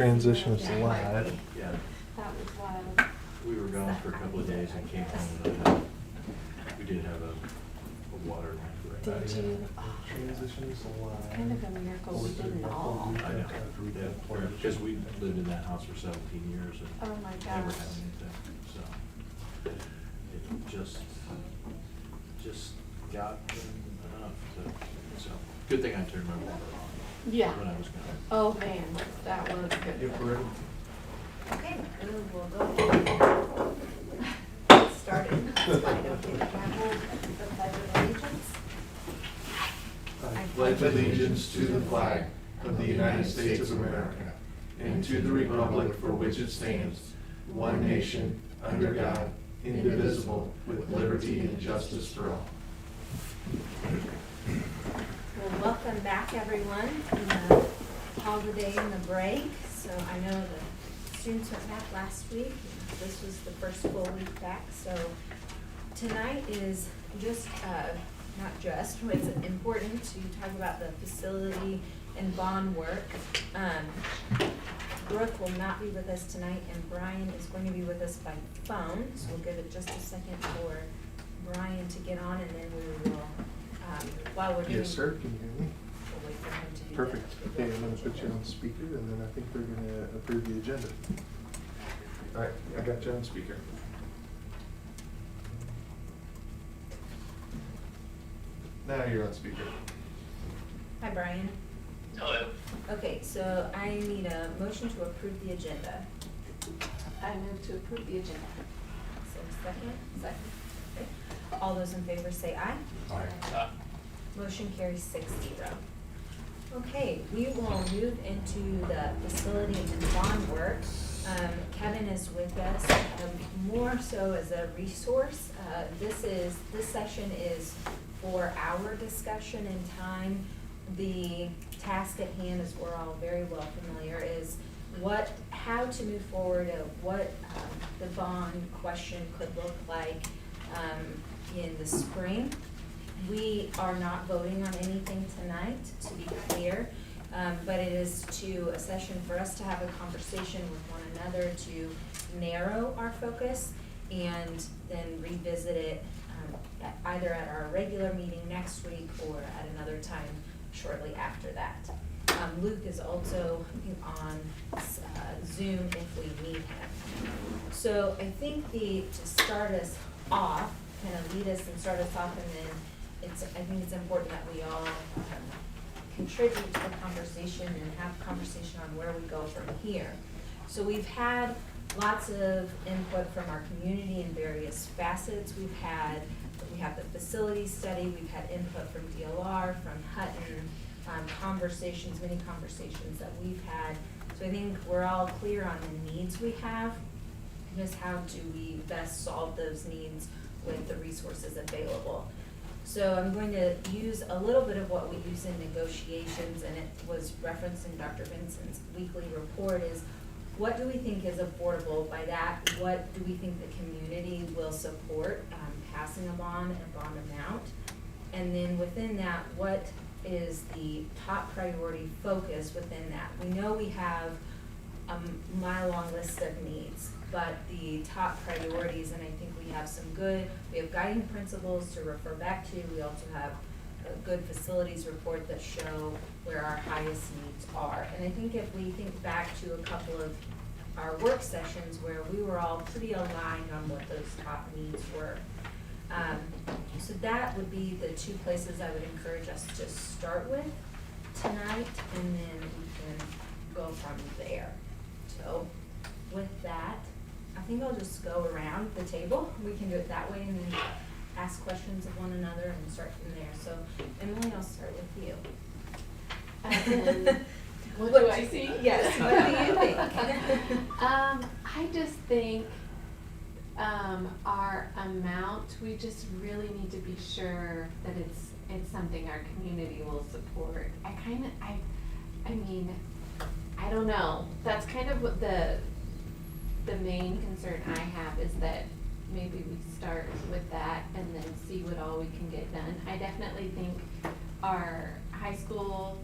transition us live. Yeah, That was wild. we were gone for a couple of days and came home and we did have a water line for it. Did you? Transition us live. It's kind of a miracle we didn't all. I know, yeah, because we lived in that house for 17 years and Oh my never gosh. had anything, so. It just got enough to, so, good thing I turned my water on Yeah. when I was gone. Oh, man, that was Yep, good. we're ready. Okay, and we'll go. Get started. It's fine, okay, the gavel, the pledge of allegiance. I pledge allegiance to the flag of the United States of America and to the republic for which it stands, one nation, under God, indivisible, with liberty and justice for all. Well, welcome back, everyone, from the holiday and the break. So I know the students went back last week. This was the first full week back. So tonight is just, not just, it's important to talk about the facility and bond work. Brooke will not be with us tonight, and Brian is going to be with us by phone. So we'll give it just a second for Brian to get on, and then we will, while we're doing. Yes, sir, can you hear me? We'll wait for him to do that. Perfect. Okay, I'm gonna put you on speaker and then I think we're gonna approve the agenda. All right, I got you on speaker. Now you're on speaker. Hi, Brian. Hello. Okay, so I need a motion to approve the agenda. I move to approve the agenda. So second? Second. Okay. All those in favor say aye. Motion carries 6-0. Okay, we will move into the facility and bond work. Kevin is with us, more so as a resource. This session is for our discussion and time. The task at hand, as we're all very well familiar, is how to move forward, what the bond question could look like in the spring. We are not voting on anything tonight, to be clear, but it is a session for us to have a conversation with one another to narrow our focus and then revisit it either at our regular meeting next week or at another time shortly after that. Luke is also on Zoom if we need him. So I think to start us off, kind of lead us and start us off, and then I think it's important that we all contribute to the conversation and have a conversation on where we go from here. So we've had lots of input from our community in various facets. We have the facility study, we've had input from DLR, from Hutton, many conversations that we've had. So I think we're all clear on the needs we have, just how do we best solve those needs with the resources available. So I'm going to use a little bit of what we use in negotiations, and it was referenced in Dr. Vincent's weekly report, is what do we think is affordable? By that, what do we think the community will support passing a bond amount? And then within that, what is the top priority focus within that? We know we have a mile-long list of needs, but the top priorities, and I think we have guiding principles to refer back to. We also have a good facilities report that show where our highest needs are. And I think if we think back to a couple of our work sessions where we were all pretty aligned on what those top needs were. So that would be the two places I would encourage us to start with tonight, and then we can go from there. So with that, I think I'll just go around the table. We can do it that way and then ask questions of one another and start from there. So Emily, I'll start with you. What do I see? Yes, what do you think? I just think our amount, we just really need to be sure that it's something our community will support. I mean, I don't know. That's kind of what the main concern I have, is that maybe we start with that and then see what all we can get done. I definitely think our high school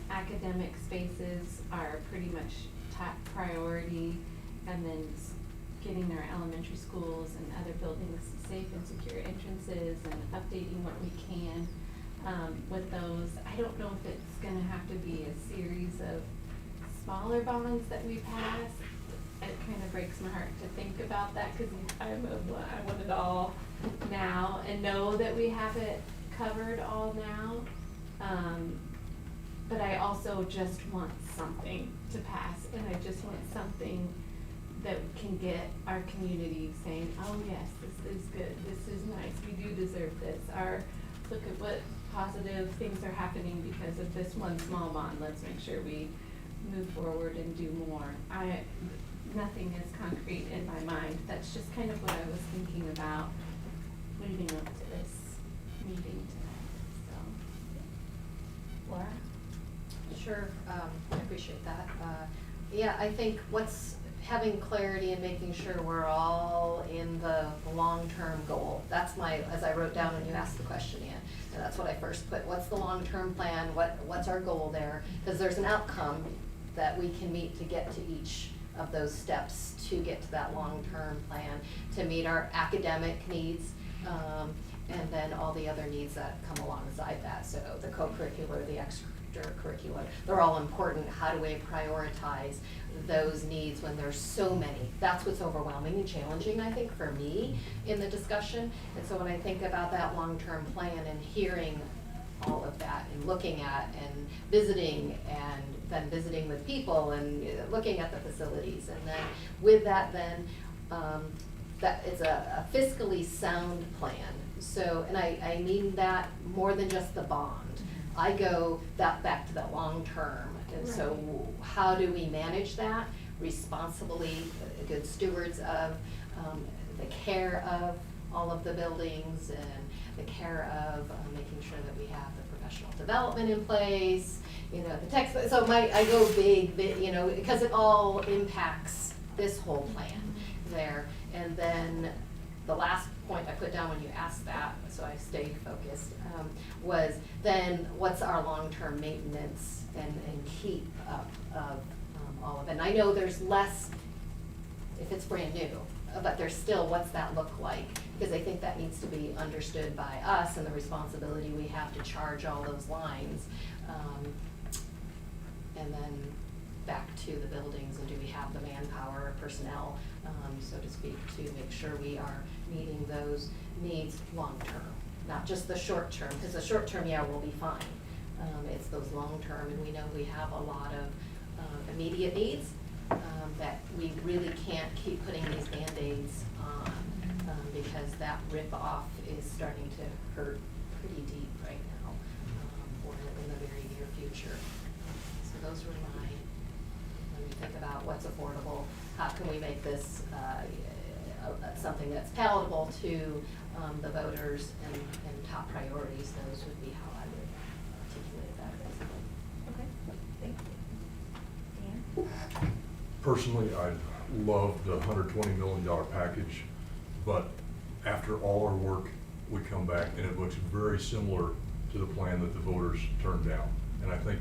academic spaces are pretty much top priority, and then getting our elementary schools and other buildings safe and secure entrances and updating what we can with those. I don't know if it's gonna have to be a series of smaller bonds that we pass. It kind of breaks my heart to think about that, because I want it all now and know that we have it covered all now. But I also just want something to pass, and I just want something that can get our community saying, oh yes, this is good, this is nice, we do deserve this. Look at what positive things are happening because of this one small bond, let's make sure we move forward and do more. Nothing is concrete in my mind, that's just kind of what I was thinking about leading up to this meeting tonight, so. Laura? Sure, I appreciate that. Yeah, I think having clarity and making sure we're all in the long-term goal. That's as I wrote down when you asked the question, Ann, and that's what I first put. What's the long-term plan? What's our goal there? Because there's an outcome that we can meet to get to each of those steps to get to that long-term plan, to meet our academic needs, and then all the other needs that come alongside that. So the co-curricular, the extracurricular, they're all important. How do we prioritize those needs when there's so many? That's what's overwhelming and challenging, I think, for me in the discussion. And so when I think about that long-term plan and hearing all of that and looking at and visiting and then visiting with people and looking at the facilities, and then with that then that it's a fiscally sound plan. So, and I mean that more than just the bond. I go back to the long term. And so how do we manage that responsibly, good stewards of the care of all of the buildings and the care of making sure that we have the professional development in place, the text, so I go big, because it all impacts this whole plan there. And then the last point I put down when you asked that, so I stayed focused, was then what's our long-term maintenance and keep up of all of it. And I know there's less if it's brand new, but there's still, what's that look like? Because I think that needs to be understood by us and the responsibility we have to charge all those lines. And then back to the buildings, and do we have the manpower or personnel, so to speak, to make sure we are meeting those needs long-term, not just the short-term, because the short-term, we'll be fine. It's those long-term, and we know we have a lot of immediate needs that we really can't keep putting these Band-Aids on, because that rip-off is starting to hurt pretty deep right now, or in the very near future. So those were when we think about what's affordable, how can we make this something that's palatable to the voters and top priorities. Those would be how I would articulate that, basically. Okay, thank you. Dan? Personally, I love the $120 million package, but after all our work, we come back and it looks very similar to the plan that the voters turned down. And I think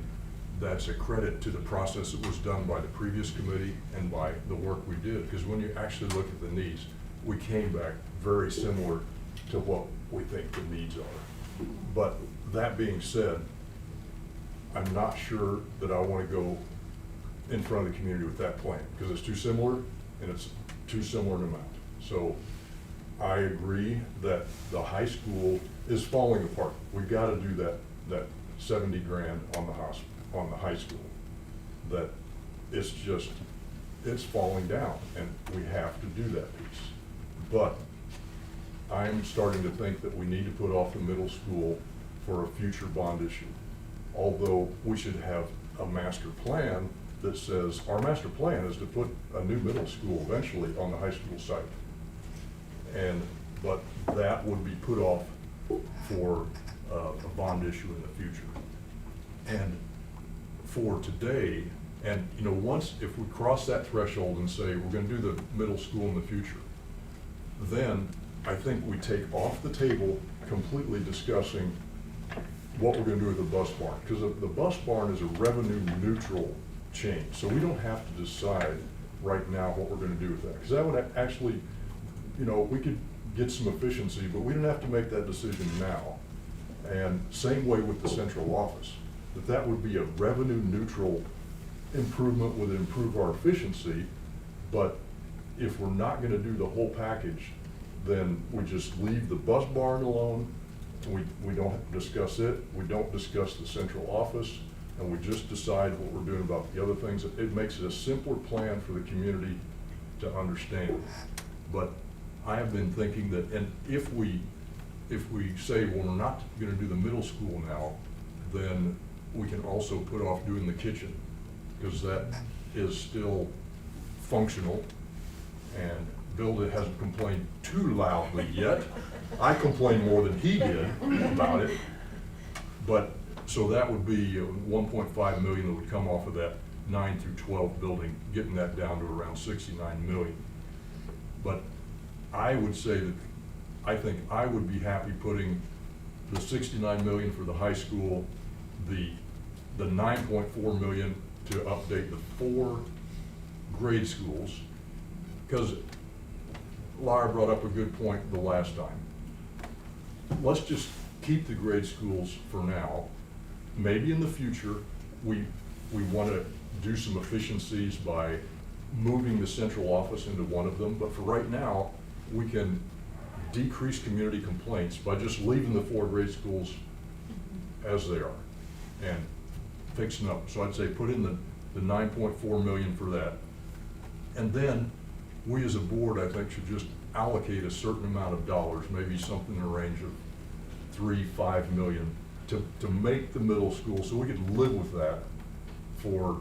that's a credit to the process that was done by the previous committee and by the work we did, because when you actually look at the needs, we came back very similar to what we think the needs are. But that being said, I'm not sure that I want to go in front of the community with that plan, because it's too similar and it's too similar in amount. So I agree that the high school is falling apart. We've got to do that 70 grand on the high school. That it's falling down, and we have to do that piece. But I'm starting to think that we need to put off the middle school for a future bond issue. Although we should have a master plan that says, our master plan is to put a new middle school eventually on the high school site. But that would be put off for a bond issue in the future. And for today, and once, if we cross that threshold and say we're gonna do the middle school in the future, then I think we take off the table completely discussing what we're gonna do with the bus barn. Because the bus barn is a revenue neutral change. So we don't have to decide right now what we're gonna do with that, because that would actually, we could get some efficiency, but we don't have to make that decision now. And same way with the central office, that would be a revenue neutral improvement, would improve our efficiency, but if we're not gonna do the whole package, then we just leave the bus barn alone, we don't discuss it, we don't discuss the central office, and we just decide what we're doing about the other things. It makes it a simpler plan for the community to understand. But I have been thinking that, and if we say, well, we're not gonna do the middle school now, then we can also put off doing the kitchen, because that is still functional, and Bill hasn't complained too loudly yet. I complained more than he did about it. But, so that would be 1.5 million that would come off of that 9 through 12 building, getting that down to around 69 million. But I would say that, I think I would be happy putting the 69 million for the high school, the 9.4 million to update the 4 grade schools, because Laura brought up a good point the last time. Let's just keep the grade schools for now. Maybe in the future, we want to do some efficiencies by moving the central office into one of them, but for right now, we can decrease community complaints by just leaving the 4 grade schools as they are and fixing up. So I'd say put in the 9.4 million for that. And then we as a board, I think, should just allocate a certain amount of dollars, maybe something in the range of 3-5 million to make the middle school, so we could live with that for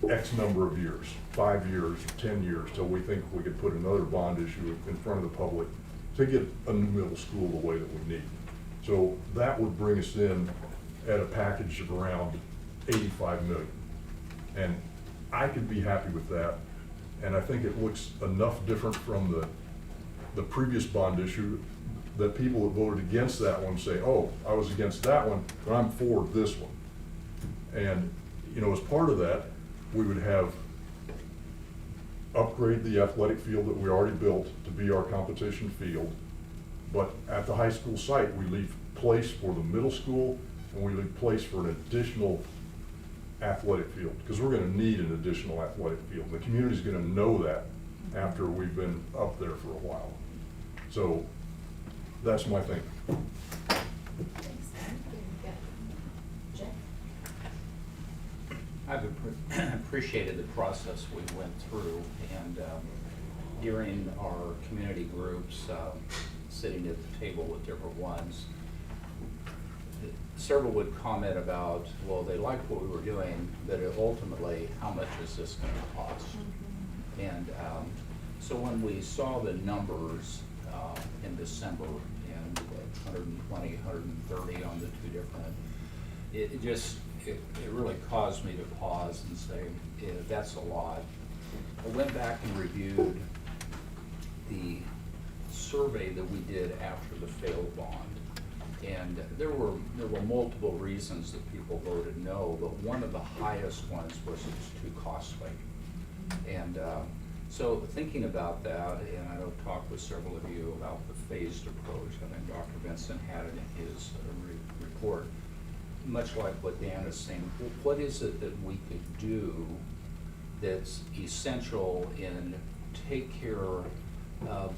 X number of years, 5 years, 10 years, till we think we could put another bond issue in front of the public to get a new middle school the way that we need. So that would bring us in at a package of around 85 million. And I could be happy with that. And I think it looks enough different from the previous bond issue that people that voted against that one say, oh, I was against that one, but I'm for this one. And, as part of that, we would have upgrade the athletic field that we already built to be our competition field. But at the high school site, we leave place for the middle school, and we leave place for an additional athletic field, because we're gonna need an additional athletic field. The community's gonna know that after we've been up there for a while. So that's my thing. Thanks, Aaron. Jeff? I've appreciated the process we went through, and during our community groups, sitting at the table with different ones, several would comment about, well, they liked what we were doing, but ultimately, how much is this going to cost? And so when we saw the numbers in December, and 120, 130 on the 2 different, it really caused me to pause and say, yeah, that's a lot. I went back and reviewed the survey that we did after the failed bond. And there were multiple reasons that people voted no, but one of the highest ones was it was too costly. And so thinking about that, and I know talked with several of you about the phased approach. I think Dr. Vincent had it in his report. Much like what Dan is saying, what is it that we could do that's essential in take care of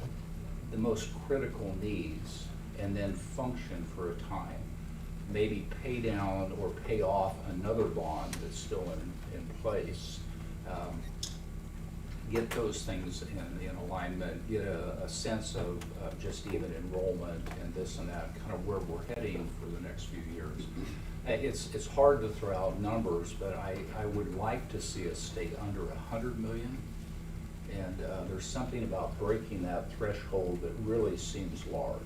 the most critical needs and then function for a time? Maybe pay down or pay off another bond that's still in place. Get those things in alignment, get a sense of just even enrollment and this and that, kind of where we're heading for the next few years. It's hard to throw out numbers, but I would like to see us stay under 100 million. And there's something about breaking that threshold that really seems large.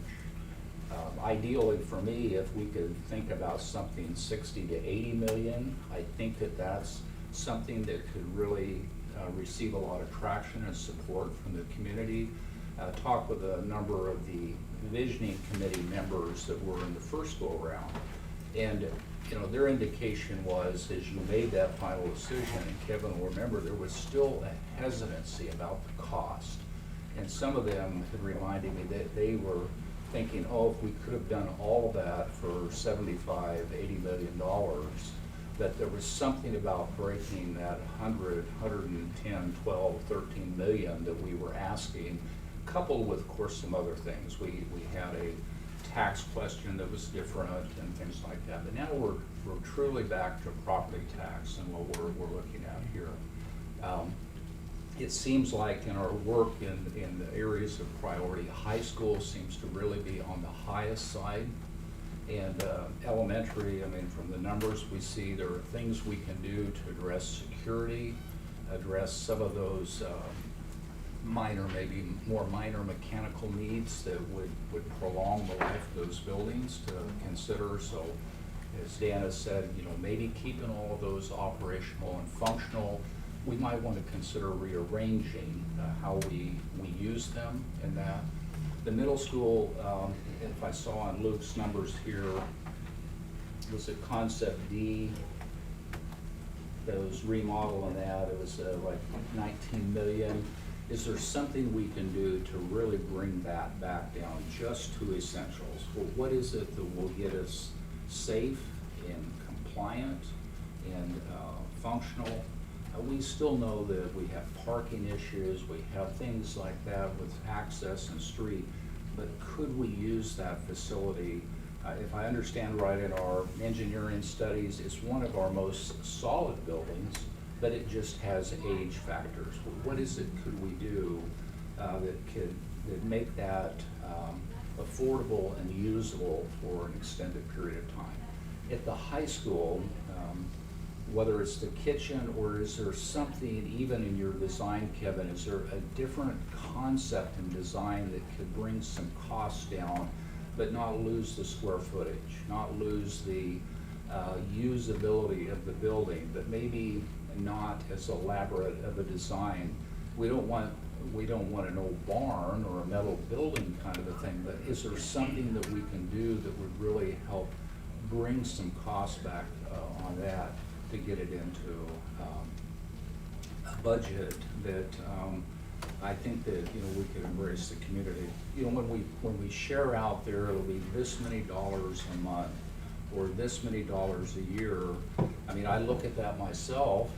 Ideally for me, if we could think about something 60 to 80 million, I think that's something that could really receive a lot of traction and support from the community. Talked with a number of the visioning committee members that were in the first go around. And you know, their indication was, as you made that final decision, and Kevin will remember, there was still a hesitancy about the cost. And some of them had reminded me that they were thinking, oh, if we could have done all that for $75, $80 million, that there was something about breaking that 100, 110, 12, 13 million that we were asking, coupled with, of course, some other things. We had a tax question that was different and things like that. But now we're truly back to property tax and what we're looking at here. It seems like in our work in the areas of priority, high school seems to really be on the highest side. And elementary, I mean, from the numbers we see, there are things we can do to address security, address some of those minor, maybe more minor mechanical needs that would prolong the life of those buildings to consider. So as Dan has said, you know, maybe keeping all of those operational and functional. We might want to consider rearranging how we use them in that. The middle school, if I saw on Luke's numbers here, was it Concept D, that was remodeling that, it was like 19 million. Is there something we can do to really bring that back down just to essentials? Well, what is it that will get us safe and compliant and functional? We still know that we have parking issues, we have things like that with access and street, but could we use that facility? If I understand right, in our engineering studies, it's one of our most solid buildings, but it just has age factors. What is it could we do that make that affordable and usable for an extended period of time? At the high school, whether it's the kitchen or is there something even in your design, Kevin, is there a different concept and design that could bring some costs down but not lose the square footage, not lose the usability of the building, but maybe not as elaborate of a design? We don't want an old barn or a metal building kind of a thing, but is there something that we can do that would really help bring some costs back on that to get it into a budget that I think that, you know, we could embrace the community. You know, when we share out there, it'll be this many dollars a month or this many dollars a year. I mean, I look at that myself,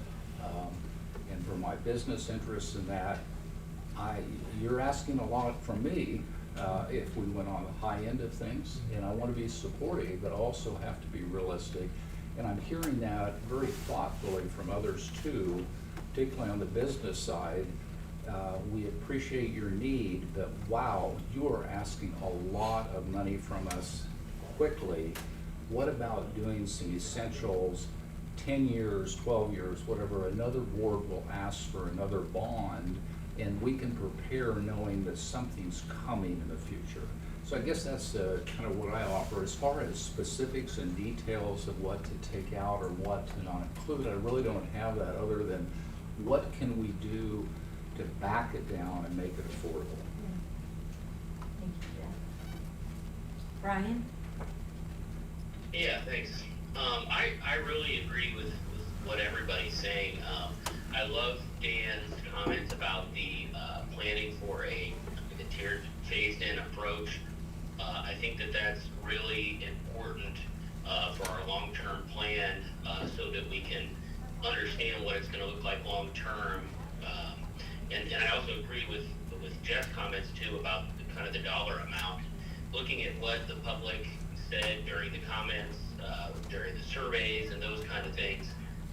and for my business interests in that, you're asking a lot from me if we went on the high end of things, and I want to be supportive, but also have to be realistic. And I'm hearing that very thoughtfully from others too, particularly on the business side. We appreciate your need, but wow, you are asking a lot of money from us quickly. What about doing some essentials, 10 years, 12 years, whatever, another board will ask for another bond, and we can prepare knowing that something's coming in the future. So I guess that's kind of what I offer. As far as specifics and details of what to take out or what to not include, I really don't have that other than what can we do to back it down and make it affordable. Thank you, Jeff. Brian? Yeah, thanks. I really agree with what everybody's saying. I love Dan's comments about the planning for a tiered phased-in approach. I think that that's really important for our long-term plan so that we can understand what it's going to look like long-term. And I also agree with Jeff's comments too about kind of the dollar amount. Looking at what the public said during the comments, during the surveys and those kind of things,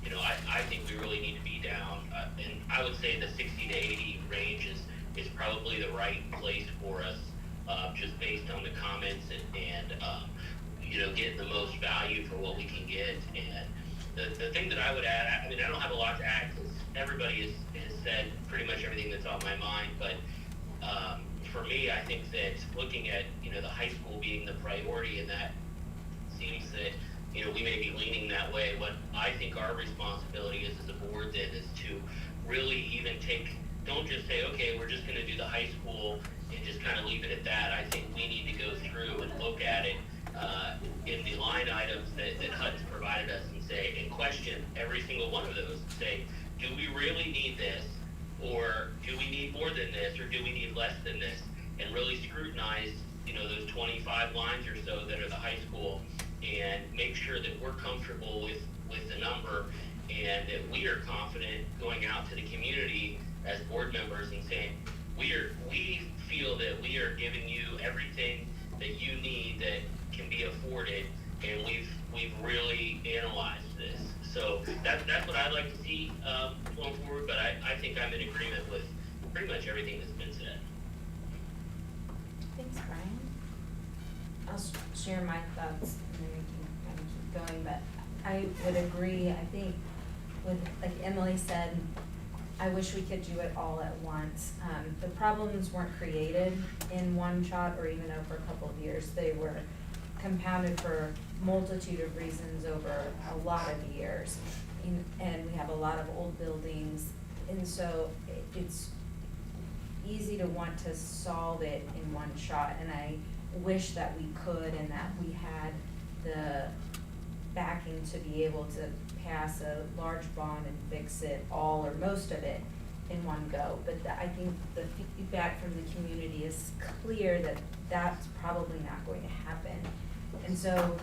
you know, I think we really need to be down. And I would say the 60 to 80 range is probably the right place for us, just based on the comments and you know, getting the most value for what we can get. And the thing that I would add, I mean, I don't have a lot to add because everybody has said pretty much everything that's on my mind, but for me, I think that looking at, you know, the high school being the priority, and that seems that, you know, we may be leaning that way. What I think our responsibility is as a board then is to really even don't just say, okay, we're just going to do the high school and just kind of leave it at that. I think we need to go through and look at it in the line items that HUD's provided us and question every single one of those, say, do we really need this? Or do we need more than this? Or do we need less than this? And really scrutinize, those 25 lines or so that are the high school, and make sure that we're comfortable with the number, and that we are confident going out to the community as board members and saying, we feel that we are giving you everything that you need that can be afforded, and we've really analyzed this. So that's what I'd like to see going forward, but I think I'm in agreement with pretty much everything that's been said. Thanks, Brian. I'll share my thoughts and then we can kind of keep going, but I would agree, I think with, like Emily said, I wish we could do it all at once. The problems weren't created in one shot or even over a couple of years. They were compounded for multitude of reasons over a lot of years. And we have a lot of old buildings, and so it's easy to want to solve it in one shot, and I wish that we could and that we had the backing to be able to pass a large bond and fix it all or most of it in one go. But I think the feedback from the community is clear that that's probably not going to happen. And so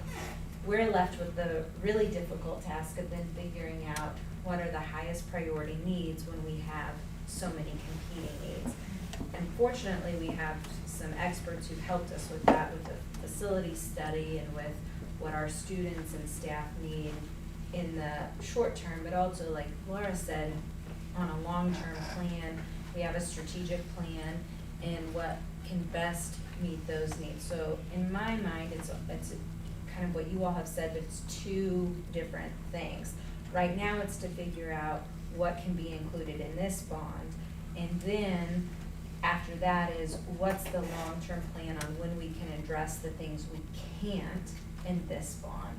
we're left with the really difficult task of then figuring out what are the highest priority needs when we have so many competing needs. And fortunately, we have some experts who've helped us with that, with the facility study and with what our students and staff need in the short term, but also, like Laura said, on a long-term plan. We have a strategic plan and what can best meet those needs. So in my mind, it's kind of what you all have said, but it's two different things. Right now, it's to figure out what can be included in this bond, and then after that is what's the long-term plan on when we can address the things we can't in this bond.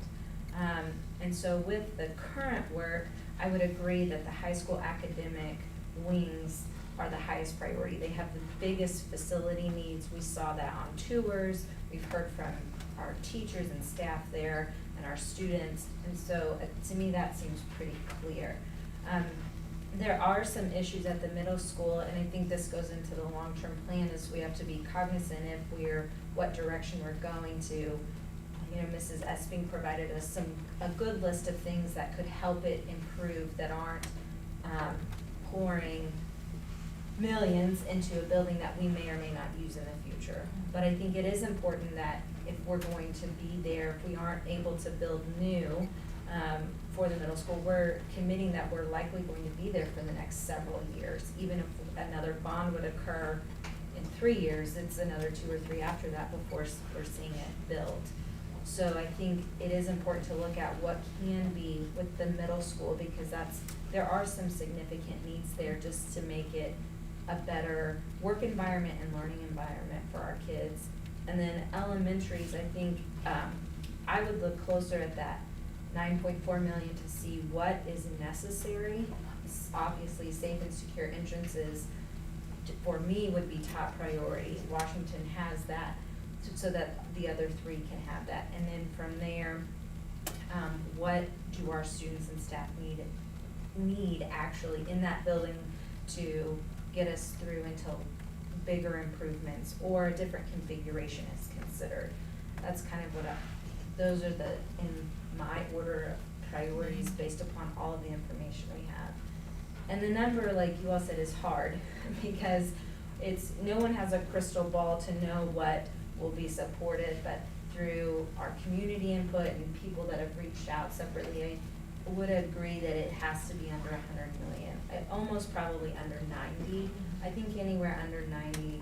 And so with the current work, I would agree that the high school academic wings are the highest priority. They have the biggest facility needs. We saw that on tours. We've heard from our teachers and staff there and our students. And so to me, that seems pretty clear. There are some issues at the middle school, and I think this goes into the long-term plan, is we have to be cognizant what direction we're going to. Mrs. Esping provided us a good list of things that could help it improve, that aren't pouring millions into a building that we may or may not use in the future. But I think it is important that if we're going to be there, if we aren't able to build new for the middle school, we're committing that we're likely going to be there for the next several years. Even if another bond would occur in 3 years, it's another 2 or 3 after that before we're seeing it build. So I think it is important to look at what can be with the middle school, because there are some significant needs there just to make it a better work environment and learning environment for our kids. And then elementaries, I think I would look closer at that 9.4 million to see what is necessary. Obviously, safe and secure entrances for me would be top priority. Washington has that, so that the other 3 can have that. And then from there, what do our students and staff need actually in that building to get us through until bigger improvements or a different configuration is considered. That's kind of what those are in my order of priorities based upon all of the information we have. And the number, like you all said, is hard because no one has a crystal ball to know what will be supported, but through our community input and people that have reached out separately, I would agree that it has to be under 100 million. Almost probably under 90. I think anywhere under 90,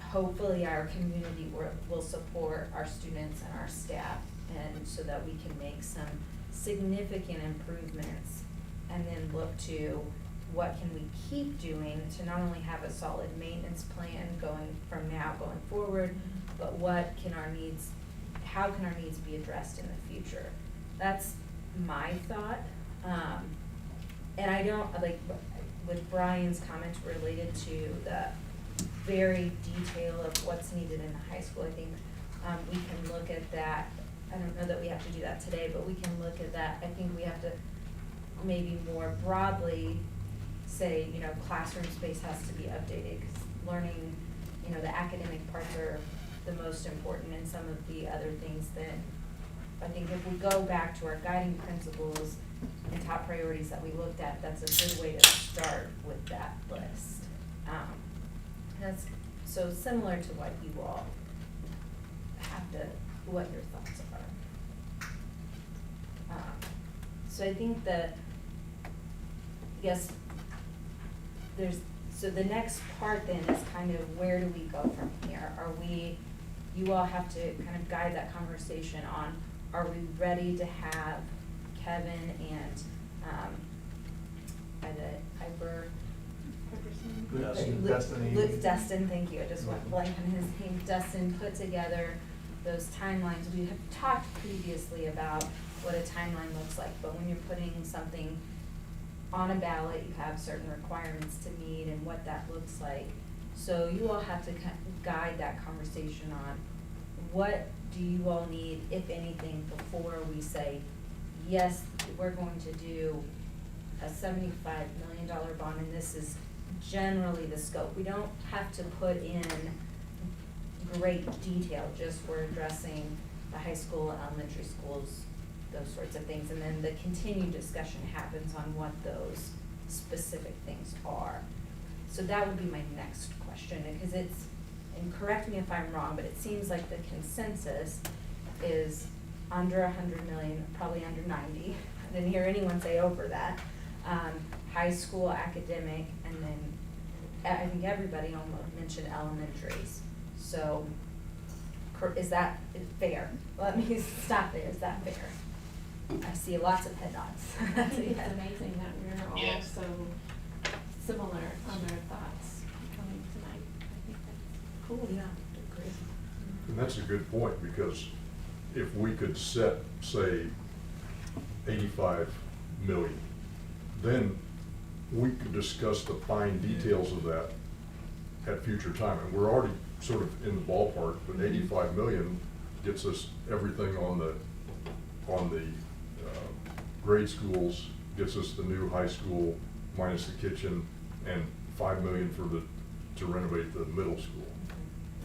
hopefully our community will support our students and our staff, and so that we can make some significant improvements and then look to what can we keep doing to not only have a solid maintenance plan going forward, but how can our needs be addressed in the future? That's my thought. And I don't, like, with Brian's comments related to the very detail of what's needed in the high school, I think we can look at that. I don't know that we have to do that today, but we can look at that. I think we have to maybe more broadly say, you know, classroom space has to be updated, because learning, you know, the academic parts are the most important, and some of the other things that, I think if we go back to our guiding principles and top priorities that we looked at, that's a good way to start with that list. That's so similar to what you all have to, what your thoughts are. So I think that, yes, so the next part then is kind of where do we go from here? You all have to kind of guide that conversation on, are we ready to have Kevin and, Dustin, thank you, I just went blank on his name, Dustin, put together those timelines. We have talked previously about what a timeline looks like, but when you're putting something on a ballot, you have certain requirements to meet and what that looks like. So you all have to guide that conversation on what do you all need, if anything, before we say, yes, we're going to do a $75 million bond, and this is generally the scope. We don't have to put in great detail, just we're addressing the high school, elementary schools, those sorts of things, and then the continued discussion happens on what those specific things are. So that would be my next question, because it's, and correct me if I'm wrong, but it seems like the consensus is under 100 million, probably under 90. I didn't hear anyone say over that. High school, academic, and then I think everybody almost mentioned elementaries. So is that fair? Let me stop there. Is that fair? I see lots of head nods. I think it's amazing that we're all Yes. so similar on our thoughts coming tonight. I think that's cool. Yeah, agree. And that's a good point, because if we could set, say, 85 million, then we could discuss the fine details of that at future time. And we're already sort of in the ballpark, but 85 million gets us everything on the grade schools, gets us the new high school minus the kitchen, and 5 million to renovate the middle school.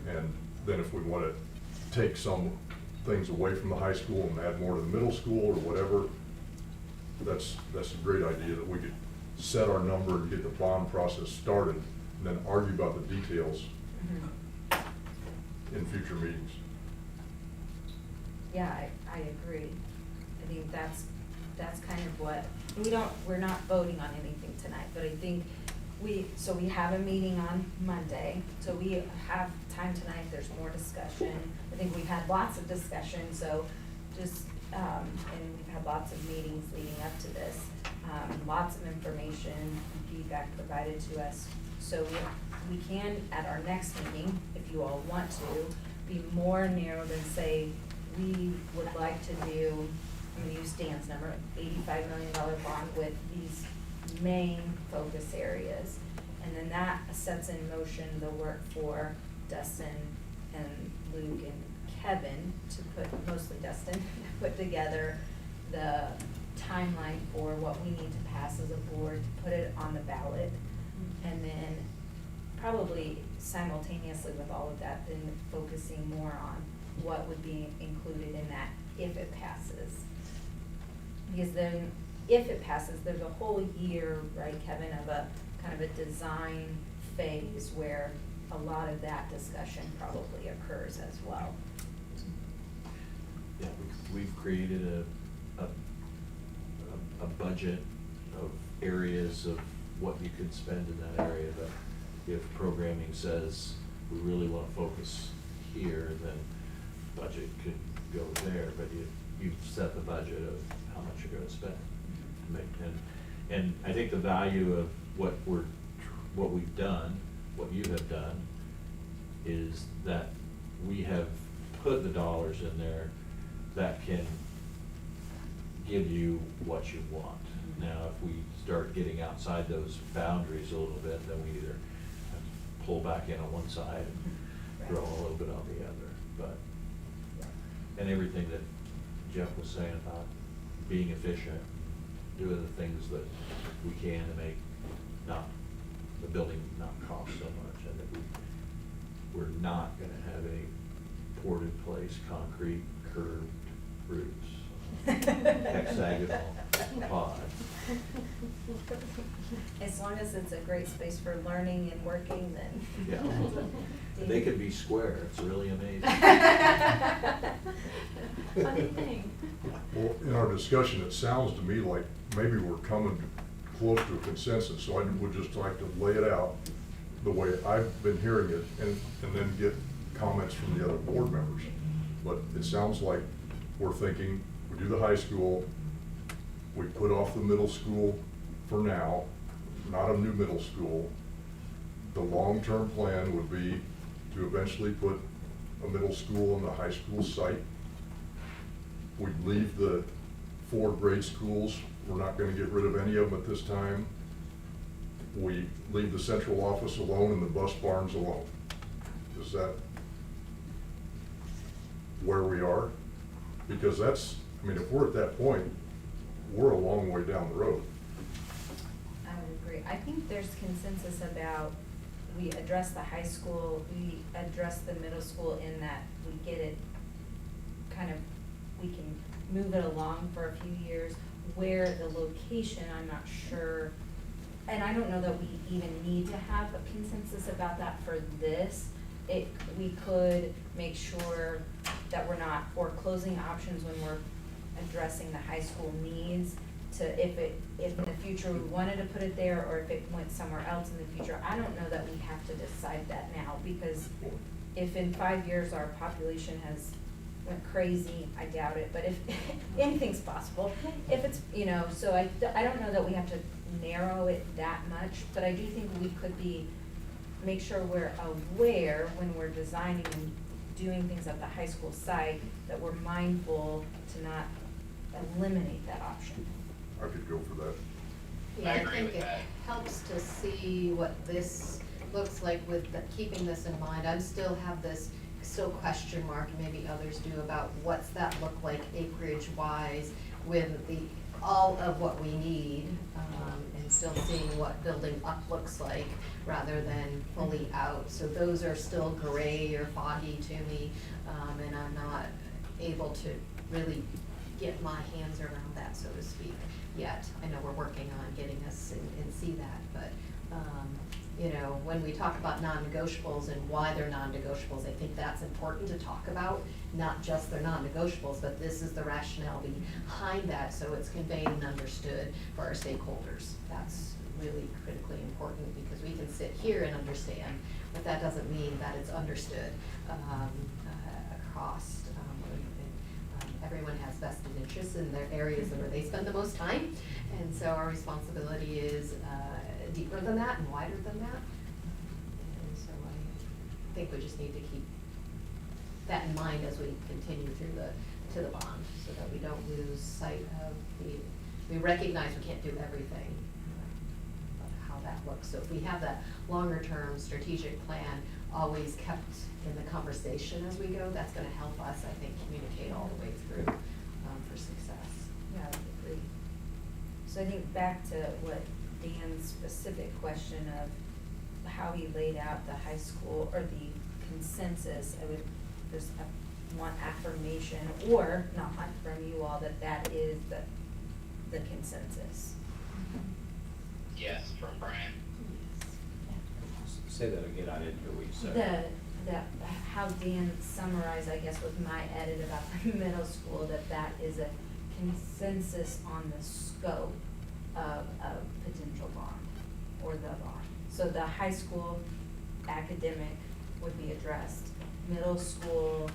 And then if we want to take some things away from the high school and add more to the middle school or whatever, that's a great idea, that we could set our number and get the bond process started, and then argue about the details in future meetings. Yeah, I agree. I think that's kind of what, we're not voting on anything tonight, but I think we have a meeting on Monday, so we have time tonight, there's more discussion. I think we've had lots of discussion, so just, and we've had lots of meetings leading up to this, lots of information, feedback provided to us. So we can, at our next meeting, if you all want to, be more narrow than say, we would like to do, I'm gonna use Dan's number, $85 million bond with these main focus areas. And then that sets in motion the work for Dustin and Luke and Kevin to put, mostly Dustin, to put together the timeline for what we need to pass as a board, to put it on the ballot. And then probably simultaneously with all of that, then focusing more on what would be included in that if it passes. Because then, if it passes, there's a whole year, right, Kevin, of a kind of a design phase where a lot of that discussion probably occurs as well. Yeah, we've created a budget of areas of what you could spend in that area, but if programming says we really want to focus here, then budget could go there, but you've set the budget of how much you're gonna spend. And I think the value of what we've done, what you have done, is that we have put the dollars in there that can give you what you want. Now, if we start getting outside those boundaries a little bit, then we either have to pull back in on one side and grow a little bit on the other. But And everything that Jeff was saying about being efficient, doing the things that we can to make the building not cost so much, and that we're not gonna have any poured in place concrete curved roofs, hexagonal pod. As long as it's a great space for learning and working, then. Yeah. They could be square, it's really amazing. Funny thing. Well, in our discussion, it sounds to me like maybe we're coming close to a consensus, so I would just like to lay it out the way I've been hearing it, and then get comments from the other board members. But it sounds like we're thinking, we do the high school, we put off the middle school for now, not a new middle school. The long-term plan would be to eventually put a middle school on the high school site. We'd leave the 4 grade schools, we're not gonna get rid of any of them at this time. We leave the central office alone and the bus barns alone. Is that where we are? Because that's, I mean, if we're at that point, we're a long way down the road. I would agree. I think there's consensus about, we address the high school, we address the middle school in that we get it kind of, we can move it along for a few years. Where the location, I'm not sure, and I don't know that we even need to have a consensus about that for this. We could make sure that we're not foreclosing options when we're addressing the high school needs to, if in the future we wanted to put it there, or if it went somewhere else in the future. I don't know that we have to decide that now, because if in 5 years our population has went crazy, I doubt it, but if, anything's possible. If it's, so I don't know that we have to narrow it that much, but I do think we could make sure we're aware when we're designing and doing things at the high school site, that we're mindful to not eliminate that option. I could go for that. Yeah, I I agree think with it that. helps to see what this looks like with keeping this in mind. I still have this question mark, and maybe others do, about what's that look like acreage wise with all of what we need, and still seeing what building up looks like rather than fully out. So those are still gray or foggy to me, and I'm not able to really get my hands around that, so to speak, yet. I know we're working on getting us and see that, but, when we talk about non-negotiables and why they're non-negotiables, I think that's important to talk about, not just they're non-negotiables, but this is the rationale behind that, so it's conveyed and understood for our stakeholders. That's really critically important, because we can sit here and understand, but that doesn't mean that it's understood across. Everyone has vested interests in their areas where they spend the most time, and so our responsibility is deeper than that and wider than that. And so I think we just need to keep that in mind as we continue through to the bond, so that we don't lose sight of we recognize we can't do everything, but how that looks. So if we have that longer term strategic plan always kept in the conversation as we go, that's gonna help us, I think, communicate all the way through for success. Yeah, I would agree. So I think back to what Dan's specific question of how he laid out the high school, or the consensus, I would just want affirmation, or not from you all, that is the consensus. Yes, from Brian. Say that again, I didn't hear what you said. How Dan summarized, I guess, with my edit about the middle school, that is a consensus on the scope of a potential bond, or the bond. So the high school academic would be addressed, middle school,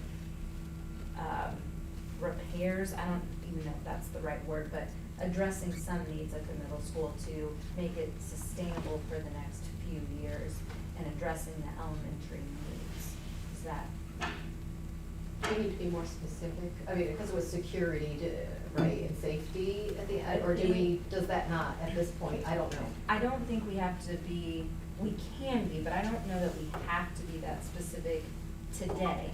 repairs, I don't even know if that's the right word, but addressing some needs at the middle school to make it sustainable for the next few years, and addressing the elementary needs. Is that? Do we need to be more specific? I mean, because it was security, right, and safety at the end, or does that not at this point? I don't know. I don't think we have to be, we can be, but I don't know that we have to be that specific today.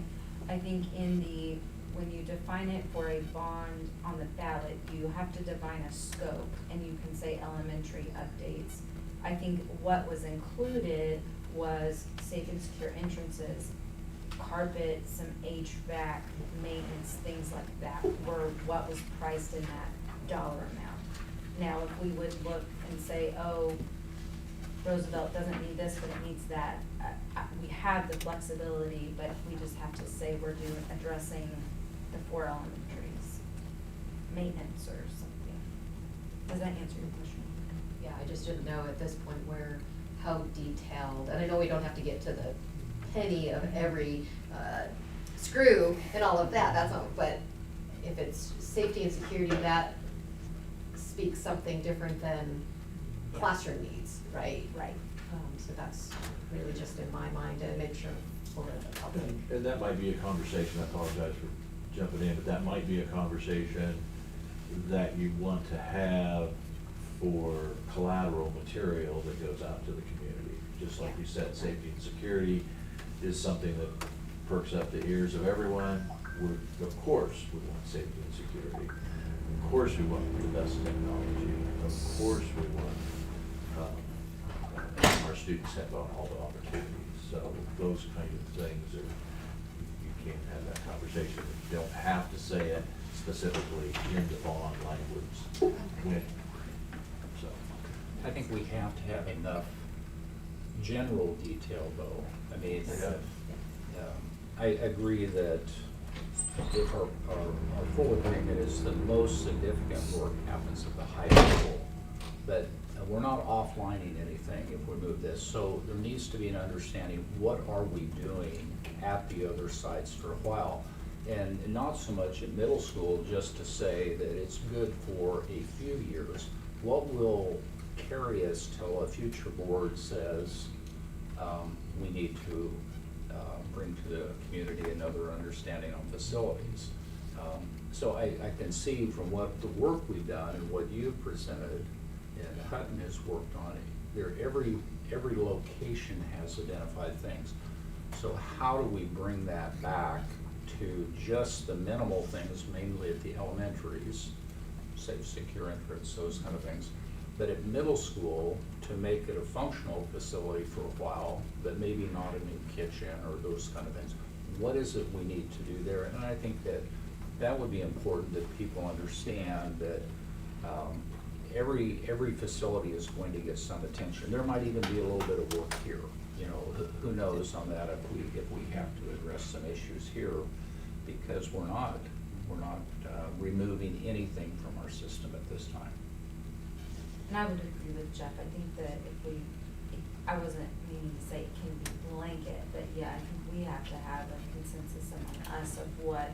I think in the when you define it for a bond on the ballot, you have to define a scope, and you can say elementary updates. I think what was included was safe and secure entrances, carpet, some HVAC, maintenance, things like that, were what was priced in that dollar amount. Now, if we would look and say, oh, Roosevelt doesn't need this, but it needs that, we have the flexibility, but we just have to say we're addressing the 4 elementaries, maintenance or something. Does that answer your question? Yeah, I just didn't know at this point how detailed, and I know we don't have to get to the penny of every, screw and all of that, that's not, but if it's safety and security, that speaks something different than classroom needs, right? Right. So that's really just in my mind to make sure we're gonna And that might be a conversation, I apologize for jumping in, but that might be a conversation that you want to have for collateral material that goes out to the community. Just like you said, safety and security is something that perks up the ears of everyone. Of course, we want safety and security. Of course, we want the best technology. Of course, we want our students have all the opportunities. So those kind of things are, you can't have that conversation. You don't have to say it specifically in the bond language. So I think we have to have enough general detail though. I mean, I agree that if our full agreement is the most significant work happens at the high school, but we're not offlining anything if we move this. So there needs to be an understanding, what are we doing at the other sites for a while? And not so much in middle school just to say that it's good for a few years. What will carry us till a future board says we need to bring to the community another understanding on facilities. So I can see from what the work we've done and what you've presented and Hutton has worked on it, every location has identified things. So how do we bring that back to just the minimal things, mainly at the elementaries, safe, secure entrance, those kind of things. But at middle school, to make it a functional facility for a while, but maybe not a new kitchen or those kind of things. What is it we need to do there? And I think that would be important that people understand that every facility is going to get some attention. There might even be a little bit of work here. You know, who knows on that if we have to address some issues here, because we're not removing anything from our system at this time. And I would agree with Jeff. I think that I wasn't meaning to say it can be blanket, but yeah, I think we have to have a consensus among us of what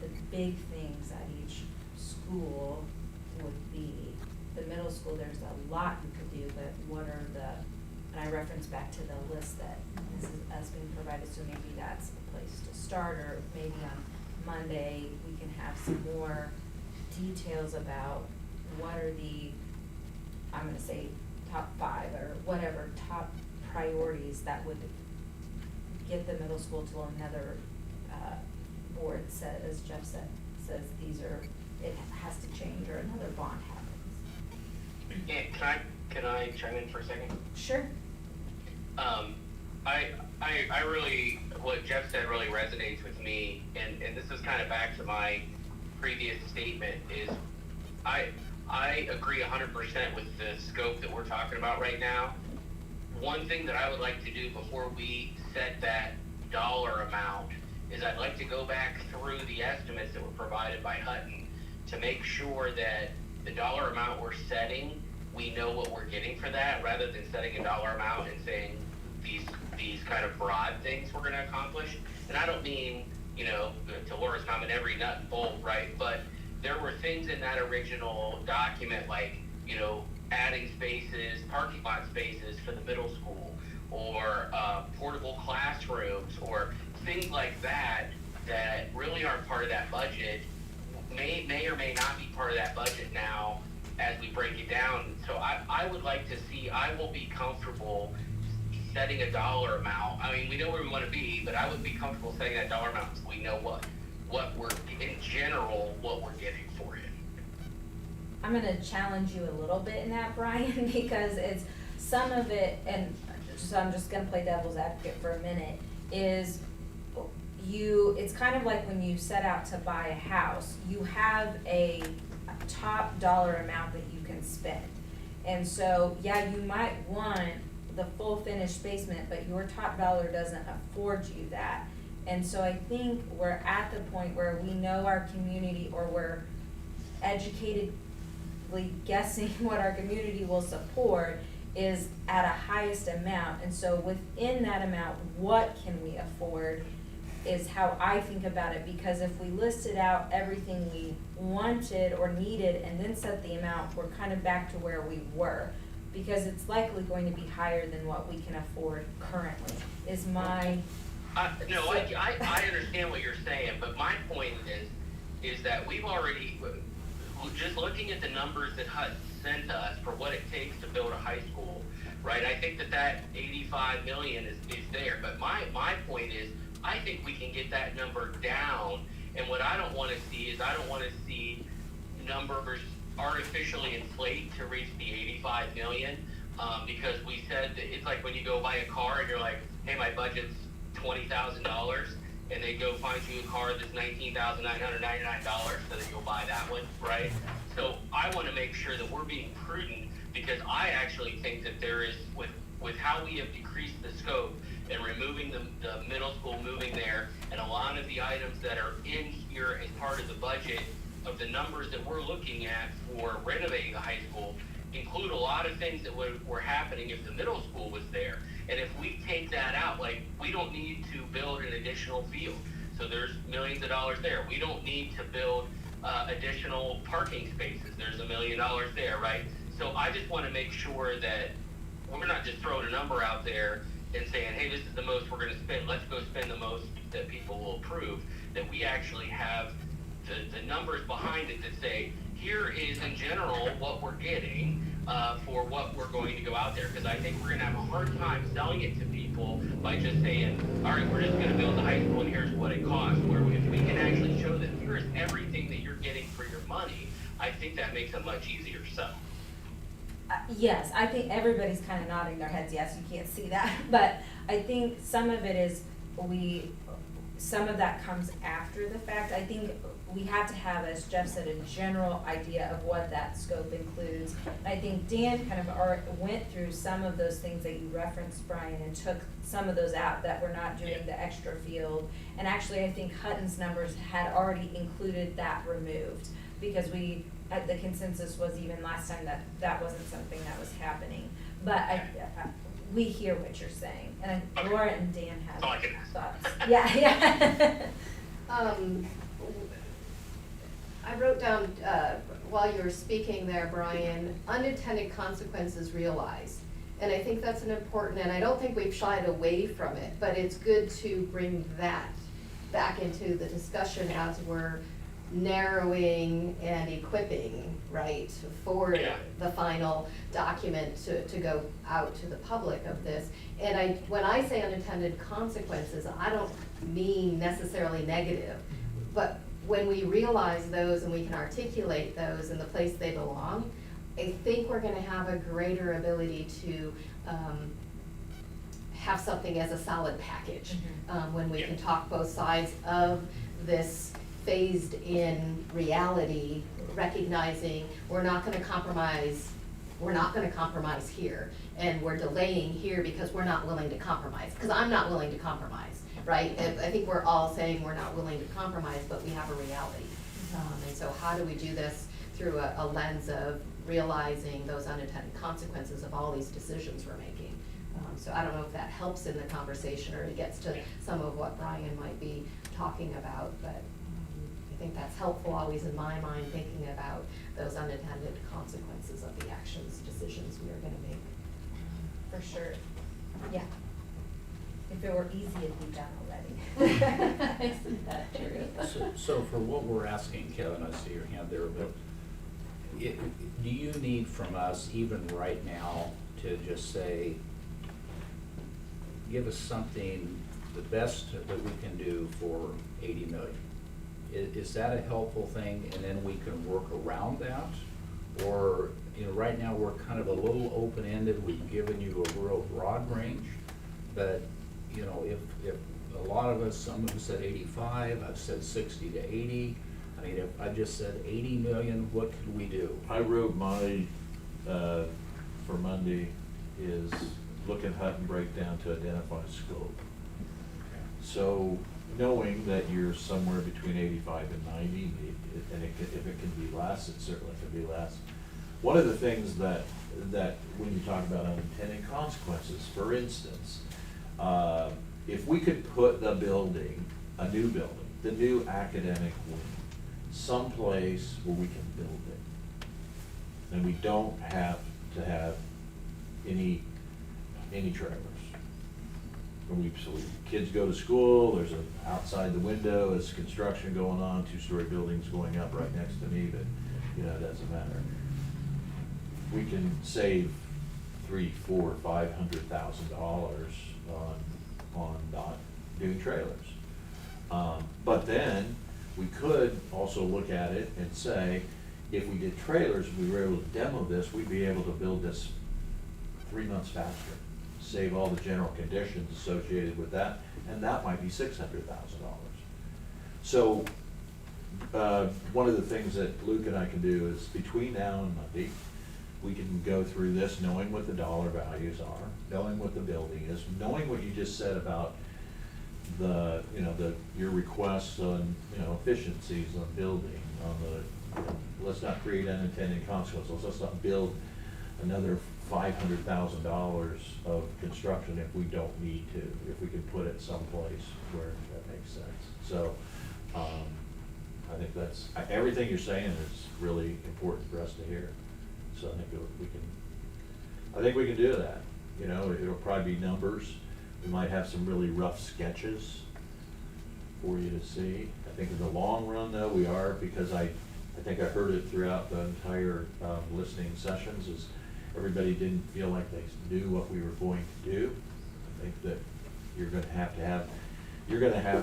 the big things at each school would be. The middle school, there's a lot you could do, but what are and I reference back to the list that this is us being provided, so maybe that's a place to start, or maybe on Monday, we can have some more details about what are the, I'm gonna say, top 5 or whatever, top priorities that would get the middle school to another board said, as Jeff says these are, it has to change or another bond happens. Yeah, can I chime in for a second? Sure. I really, what Jeff said really resonates with me, and this is kind of back to my previous statement, is I agree 100% with the scope that we're talking about right now. One thing that I would like to do before we set that dollar amount is I'd like to go back through the estimates that were provided by Hutton to make sure that the dollar amount we're setting, we know what we're getting for that, rather than setting a dollar amount and saying these kind of broad things we're going to accomplish. And I don't mean, you know, to Laura's comment, every nut and bolt, right? But there were things in that original document like, you know, adding spaces, parking lot spaces for the middle school, or portable classrooms, or things like that that really aren't part of that budget, may or may not be part of that budget now as we break it down. So I would like to see, I will be comfortable setting a dollar amount. I mean, we know where we want to be, but I would be comfortable setting that dollar amount so we know what in general, what we're getting for it. I'm gonna challenge you a little bit in that, Brian, because it's, some of it, and so I'm just gonna play devil's advocate for a minute, is it's kind of like when you set out to buy a house, you have a top dollar amount that you can spend. And so, yeah, you might want the full finished basement, but your top dollar doesn't afford you that. And so I think we're at the point where we know our community, or we're educatedly guessing what our community will support is at a highest amount. And so within that amount, what can we afford is how I think about it, because if we listed out everything we wanted or needed and then set the amount, we're kind of back to where we were, because it's likely going to be higher than what we can afford currently, is my. No, I understand what you're saying, but my point is that we've already, just looking at the numbers that HUD sent us for what it takes to build a high school, right? I think that 85 million is there, but my point is, I think we can get that number down, and what I don't wanna see is, I don't wanna see numbers artificially inflate to reach the 85 million, because we said that it's like when you go buy a car and you're like, hey, my budget's $20,000, and they go find you a car that's $19,999 so that you'll buy that one, right? So I wanna make sure that we're being prudent, because I actually think that there is, with how we have decreased the scope and removing the middle school, moving there, and a lot of the items that are in here as part of the budget of the numbers that we're looking at for renovating the high school include a lot of things that were happening if the middle school was there. And if we take that out, like, we don't need to build an additional field. So there's millions of dollars there. We don't need to build additional parking spaces. There's $1 million there, right? So I just want to make sure that we're not just throwing a number out there and saying, hey, this is the most we're going to spend, let's go spend the most that people will approve, that we actually have the numbers behind it that say, here is in general what we're getting for what we're going to go out there. Because I think we're going to have a hard time selling it to people by just saying, all right, we're just going to build the high school and here's what it costs. Where if we can actually show that here is everything that you're getting for your money, I think that makes a much easier sell. Yes, I think everybody's kind of nodding their heads, yes, you can't see that, but I think some of it is some of that comes after the fact. I think we have to have, as Jeff said, a general idea of what that scope includes. I think Dan kind of went through some of those things that you referenced, Brian, and took some of those out that we're not doing the extra field. And actually, I think Hutton's numbers had already included that removed, because the consensus was even last time that wasn't something that was happening. But we hear what you're saying, and Okay. Laura and Dan have Oh, I can- thoughts. Yeah. I wrote down, while you were speaking there, Brian, unintended consequences realized. And I think that's an important, and I don't think we've shied away from it, but it's good to bring that back into the discussion as we're narrowing and equipping, right, for Yeah. the final document to go out to the public of this. And when I say unintended consequences, I don't mean necessarily negative, but when we realize those and we can articulate those in the place they belong, I think we're gonna have a greater ability to have something as a solid package. When we can talk both sides of this phased in reality, recognizing we're not gonna compromise here, and we're delaying here because we're not willing to compromise, because I'm not willing to compromise, right? I think we're all saying we're not willing to compromise, but we have a reality. And so how do we do this through a lens of realizing those unintended consequences of all these decisions we're making? So I don't know if that helps in the conversation or it gets to some of what Brian might be talking about, but I think that's helpful always in my mind, thinking about those unintended consequences of the actions, decisions we are gonna make. For sure, yeah. If it were easy, it'd be done already. Isn't that true? So for what we're asking, Kevin, I see your hand there, but do you need from us even right now to just say, give us something, the best that we can do for 80 million? Is that a helpful thing, and then we can work around that? Or, you know, right now, we're kind of a little open-ended, we've given you a real broad range, but, you know, if a lot of us, some of us said 85, I've said 60 to 80, I mean, if I just said 80 million, what could we do? I wrote my, for Monday, is look at Hutton breakdown to identify scope. So knowing that you're somewhere between 85 and 90, and if it can be less, it certainly can be less. One of the things that when you talk about unintended consequences, for instance, if we could put the building, a new building, the new academic wing, someplace where we can build it, and we don't have to have any trailers. So kids go to school, there's an outside the window, there's construction going on, 2-story buildings going up right next to me, but, you know, it doesn't matter. We can save $300,000, $400,000, $500,000 on not doing trailers. But then, we could also look at it and say, if we did trailers, and we were able to demo this, we'd be able to build this 3 months faster. Save all the general conditions associated with that, and that might be $600,000. So, one of the things that Luke and I can do is between now and Monday, we can go through this knowing what the dollar values are, knowing what the building is, knowing what you just said about the, you know, your requests on, you know, efficiencies on building, on the, you know, let's not create unintended consequences, let's not build another $500,000 of construction if we don't need to, if we can put it someplace where that makes sense. So, I think that's, everything you're saying is really important for us to hear. So I think we can do that. You know, it'll probably be numbers. We might have some really rough sketches for you to see. I think in the long run, though, we are, because I think I heard it throughout the entire listening sessions, is everybody didn't feel like they knew what we were going to do. I think that you're gonna have to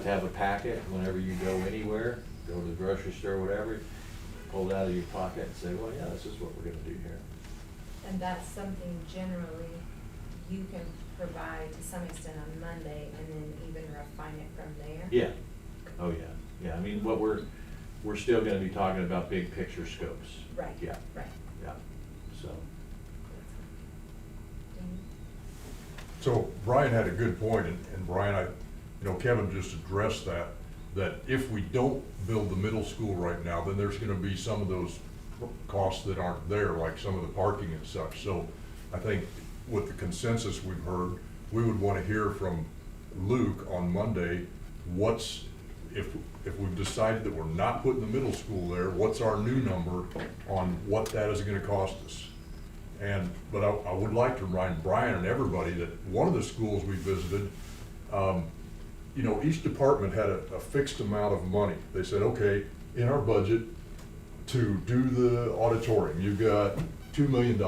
have a packet whenever you go anywhere, go to the grocery store, whatever, pull it out of your pocket and say, well, yeah, this is what we're gonna do here. And that's something generally you can provide to some extent on Monday and then even refine it from there? Yeah, oh, yeah, yeah, I mean, what we're still gonna be talking about big picture scopes. Right, Yeah. right. Yeah, so. So Brian had a good point, and Brian, Kevin just addressed that if we don't build the middle school right now, then there's gonna be some of those costs that aren't there, like some of the parking and such. So I think with the consensus we've heard, we would wanna hear from Luke on Monday, if we've decided that we're not putting the middle school there, what's our new number on what that is gonna cost us? But I would like to remind Brian and everybody that one of the schools we visited, each department had a fixed amount of money. They said, okay, in our budget to do the auditorium, you've got $2 million.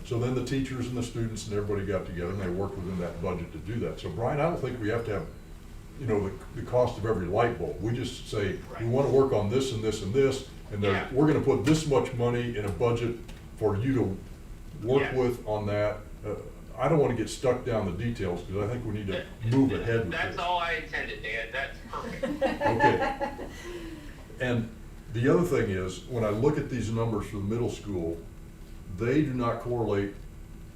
So then the teachers and the students and everybody got together and they worked within that budget to do that. So Brian, I don't think we have to have, the cost of every light bulb. We just say, we want to work on this and this and this, and we're gonna put this much money in a budget for you to work with on that. I don't want to get stuck down the details, because I think we need to move ahead with this. That's all I intended, Dan, that's perfect. Okay. And the other thing is, when I look at these numbers for the middle school, they do not correlate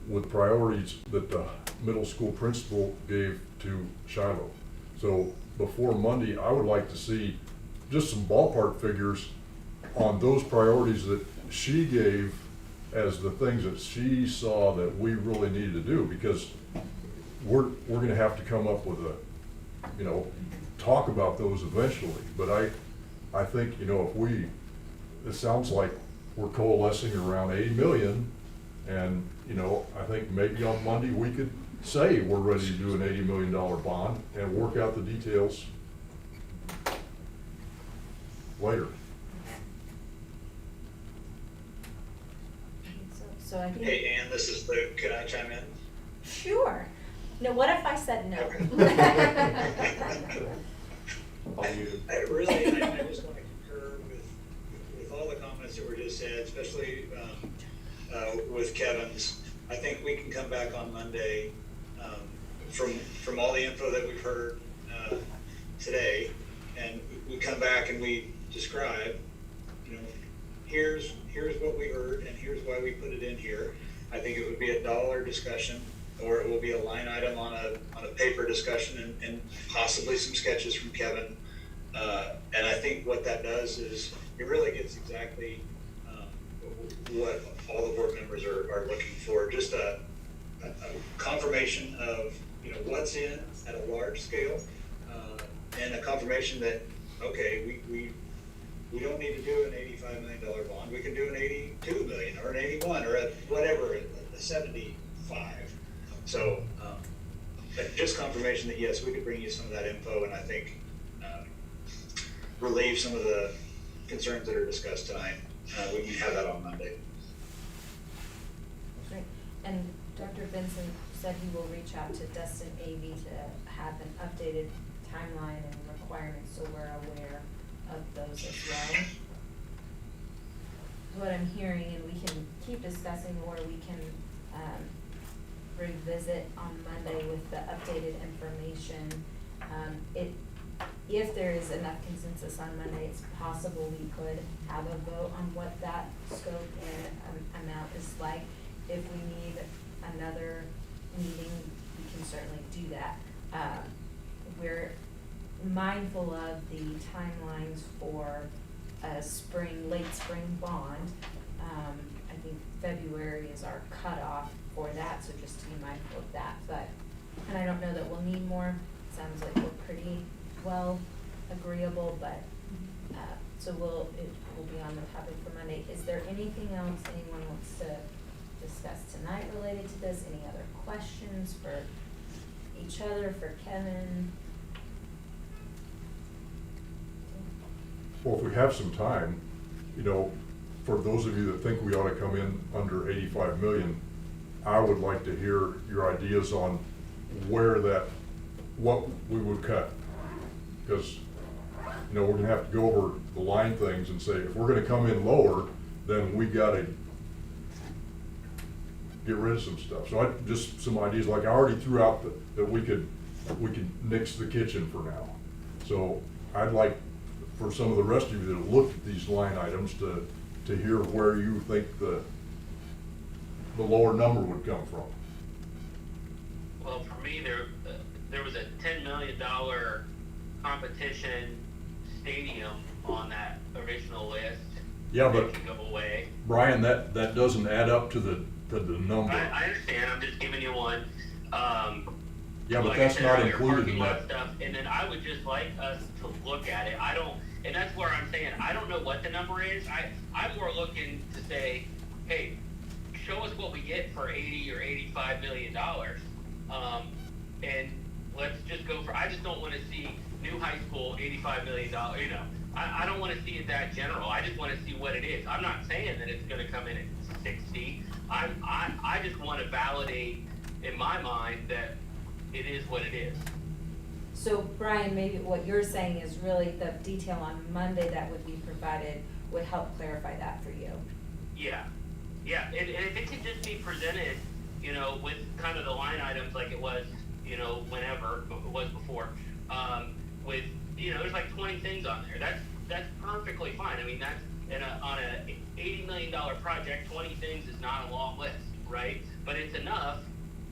with priorities that the middle school principal gave to Shiloh. So before Monday, I would like to see just some ballpark figures on those priorities that she gave as the things that she saw that we really needed to do, because we're gonna have to come up with talk about those eventually. But I think, it sounds like we're coalescing around 80 million, and, I think maybe on Monday we could say we're ready to do an $80 million bond and work out the details later. So I think. Hey, Ann, this is Luke. Can I chime in? Sure. No, what if I said no? I just want to said, especially with Kevin's. I think we can come back on Monday from all the info that we've heard today, and we come back and we describe, here's what we heard and here's why we put it in here. I think it would be a dollar discussion, or it will be a line item on a paper discussion, and possibly some sketches from Kevin. And I think what that does is it really gets exactly what all the board members are looking for. Just a confirmation of what's in at a large scale, and a confirmation that okay, we don't need to do an $85 million bond. We can do an 82 million or an 81 or a whatever, a 75. So just confirmation that yes, we could bring you some of that info, and I think relieve some of the concerns that are discussed tonight. We can have that on Monday. Great. And Dr. Benson said he will reach out to Dustin AV to have an updated timeline and requirements, so we're aware of those as well. What I'm hearing, and we can keep discussing, or we can revisit on Monday with the updated information. If there is enough consensus on Monday, it's possible we could have a vote on what that scope and amount is like. If we need another meeting, we can certainly do that. We're mindful of the timelines for a late spring bond. I think February is our cutoff for that, so just to be mindful of that. And I don't know that we'll need more. Sounds like we're pretty well agreeable, but so it will be on the topic for Monday. Is there anything else anyone wants to discuss tonight related to this? Any other questions for each other, for Kevin? Well, if we have some time, for those of you that think we ought to come in under 85 million, I would like to hear your ideas on what we would cut. Because, we're gonna have to go over the line things and say, if we're gonna come in lower, then we gotta get rid of some stuff. So just some ideas, like I already threw out that we could nix the kitchen for now. So I'd like for some of the rest of you that have looked at these line items to hear where you think the lower number would come from. Well, for me, there was a $10 million competition stadium on that original list. Yeah, that but can go away. Brian, that doesn't add up to the number. I understand. I'm just giving you one. Yeah, but like that's I said not earlier, included parking in lot that. stuff, and then I would just like us to look at it. And that's where I'm saying I don't know what the number is. I'm more looking to say, hey, show us what we get for 80 or 85 million dollars, and let's just go for. I just don't want to see new high school $85 million. I don't want to see it that general. I just want to see what it is. I'm not saying that it's going to come in at 60. I just want to validate in my mind that it is what it is. So Brian, maybe what you're saying is really the detail on Monday that would be provided would help clarify that for you. Yeah, and if it could just be presented, with kind of the line items like it was, whenever it was before, with, there's like 20 things on there. That's perfectly fine. I mean, that's on a $80 million project, 20 things is not a long list, right? But it's enough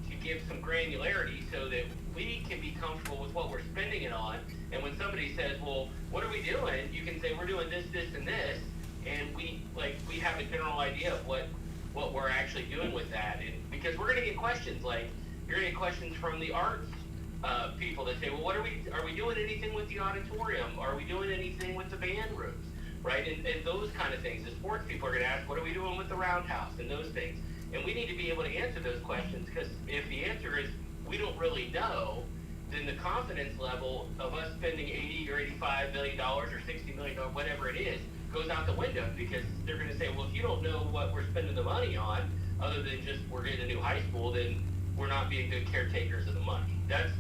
to give some granularity so that we can be comfortable with what we're spending it on. And when somebody says, well, what are we doing? You can say, we're doing this, this, and this. And we have a general idea of what we're actually doing with that. And because we're going to get questions, like you're going to get questions from the arts people that say, well, are we doing anything with the auditorium? Are we doing anything with the band rooms? Right? And those kind of things. The sports people are going to ask, what are we doing with the roundhouse and those things? And we need to be able to answer those questions, because if the answer is we don't really know, then the confidence level of us spending 80 or $85 million or $60 million, whatever it is, goes out the window, because they're going to say, well, if you don't know what we're spending the money on, other than just we're getting a new high school, then we're not being good caretakers of the money. That's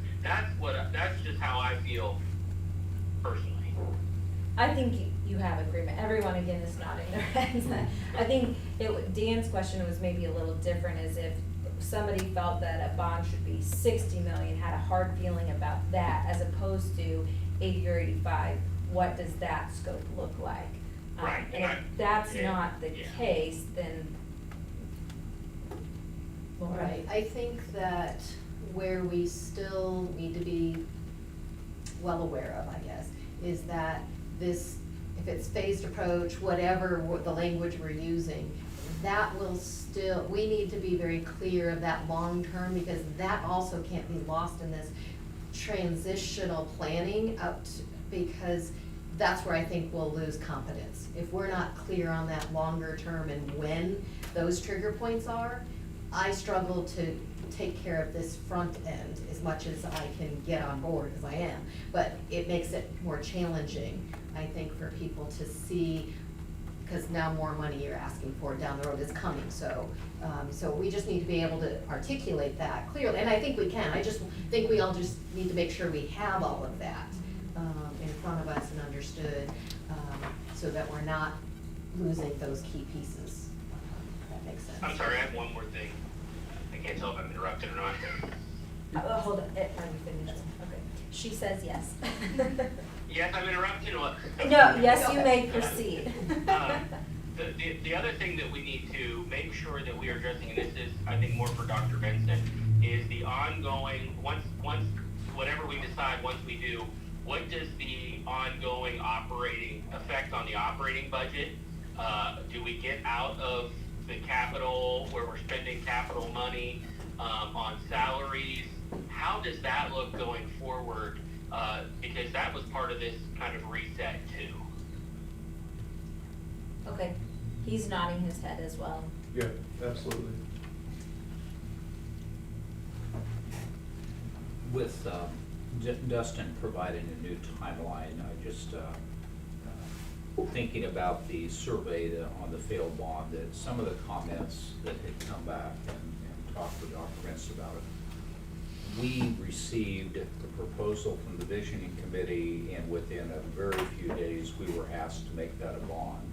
just how I feel personally. I think you have agreement. Everyone again is nodding their heads. I think Dan's question was maybe a little different, as if somebody felt that a bond should be 60 million, had a hard feeling about that, as opposed to 80 or 85. What does that scope look like? Right, And if that's not the yeah. case, then. Laura? Right, I think that where we still need to be well aware of, I guess, is that this, if it's phased approach, whatever the language we're using, that will still, we need to be very clear of that long term, because that also can't be lost in this transitional planning because that's where I think we'll lose confidence. If we're not clear on that longer term and when those trigger points are, I struggle to take care of this front end as much as I can get on board, as I am. But it makes it more challenging, I think, for people to see, because now more money you're asking for down the road is coming. So we just need to be able to articulate that clearly, and I think we can. I just think we all just need to make sure we have all of that in front of us and understood, so that we're not losing those key pieces. If that makes sense. I'm sorry, I have one more thing. I can't tell if I'm interrupted or not. Hold on, are you finished? Okay. She says yes. Yes, I'm interrupted. What? No, yes, you may proceed. The other thing that we need to make sure that we are addressing, and this is, I think, more for Dr. Benson, is the ongoing, once whatever we decide, once we do, what does the ongoing operating effect on the operating budget? Do we get out of the capital, where we're spending capital money on salaries? How does that look going forward? Because that was part of this kind of reset too. Okay, he's nodding his head as well. Yeah, absolutely. With Dustin providing a new timeline, I just, thinking about the survey on the failed bond, that some of the comments that had come back and talked to Dr. Vince about it, we received the proposal from the visioning committee, and within a very few days, we were asked to make that a bond.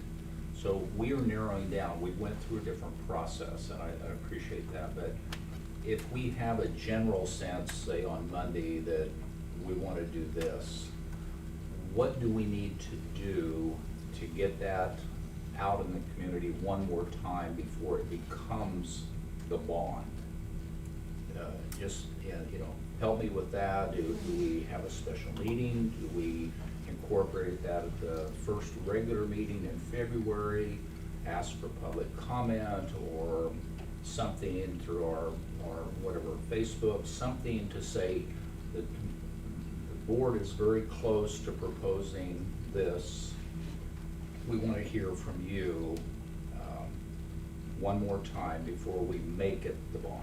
So we are narrowing down. We went through a different process, and I appreciate that. But if we have a general sense, say on Monday, that we want to do this, what do we need to do to get that out in the community one more time before it becomes the bond? Just, help me with that. Do we have a special meeting? Do we incorporate that at the first regular meeting in February? Ask for public comment or something through our whatever, Facebook, something to say that the board is very close to proposing this. We want to hear from you one more time before we make it the bond.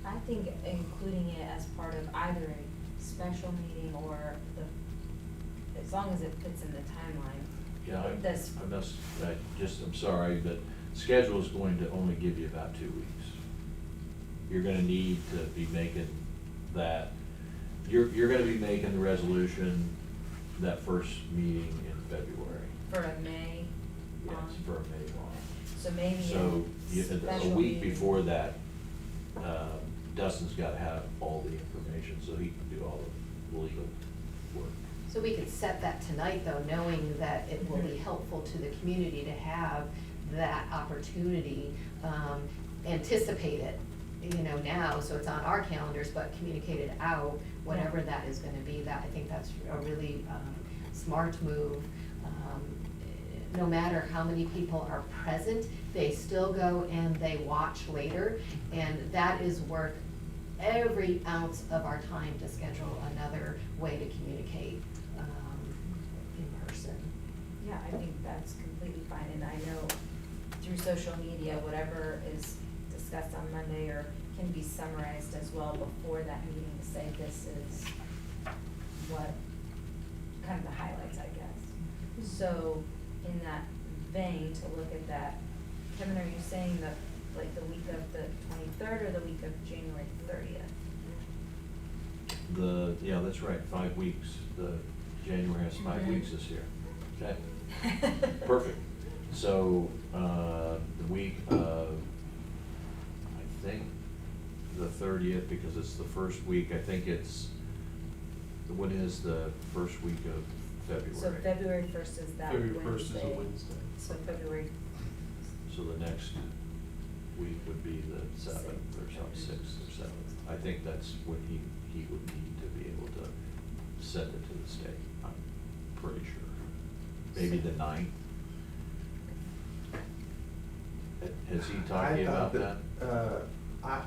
I think including it as part of either a special meeting or as long as it fits in the timeline. Yeah, This, I'm sorry, but schedule is going to only give you about 2 weeks. You're gonna need to be making that, you're gonna be making the resolution that first meeting in February. for a May. Yes, for a May one. So maybe So a special week meeting. before that, Dustin's gotta have all the information so he can do all the legal work. So we could set that tonight, though, knowing that it will be helpful to the community to have that opportunity, anticipate it, now, so it's on our calendars, but communicated out, whatever that is gonna be. That, I think that's a really smart move. No matter how many people are present, they still go and they watch later, and that is worth every ounce of our time to schedule another way to communicate in person. Yeah, I think that's completely fine, and I know through social media, whatever is discussed on Monday or can be summarized as well before that meeting to say this is what, kind of the highlights, I guess. So in that vein, to look at that, Kevin, are you saying that like the week of the 23rd or the week of January 30th? Yeah, that's right, 5 weeks. January has 5 Mhm. weeks this year. Okay, perfect. So, the week of, I think, the 30th, because it's the first week, I think it's, what is the first week of February? So February first is that Wednesday. February 1st is a Wednesday. So February, So the next week would be the 7th or something, 6th or 7th. I think that's when he would need to be able to send it to the state, I'm pretty sure. Maybe the 9th? Has he talked to you I about thought that?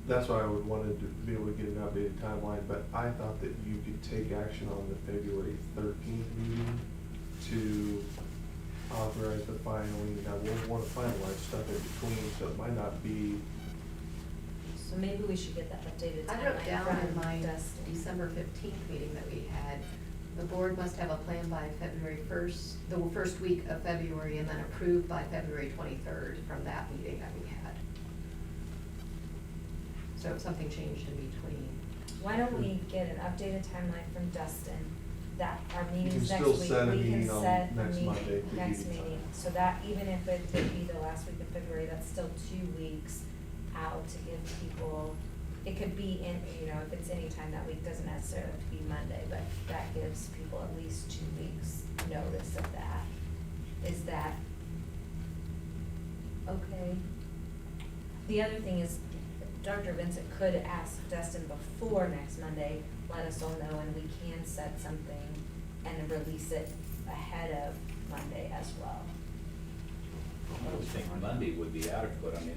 That's why I would wanted to be able to get an updated timeline, but I thought that you could take action on the February 13th meeting to authorize the filing. Now, we'll want to finalize stuff in between, so it might not be, so maybe we should get that updated I wrote timeline down in from my Dustin. December 15th meeting that we had, the board must have a plan by February 1st, the first week of February, and then approved by February 23rd from that meeting that we had. So if something changed in between. Why don't we get an updated timeline from Dustin, that our You meetings can next still week, set a we can meeting on set a next meeting, Monday to next give you meeting. time. So that, even if it would be the last week of February, that's still 2 weeks out to give people, it could be in, you know, if it's any time that week, doesn't necessarily have to be Monday, but that gives people at least 2 weeks notice of that. Is that okay? The other thing is, Dr. Vincent could ask Dustin before next Monday, let us all know, and we can set something and release it ahead of Monday as well. I would think Monday would be adequate. I mean,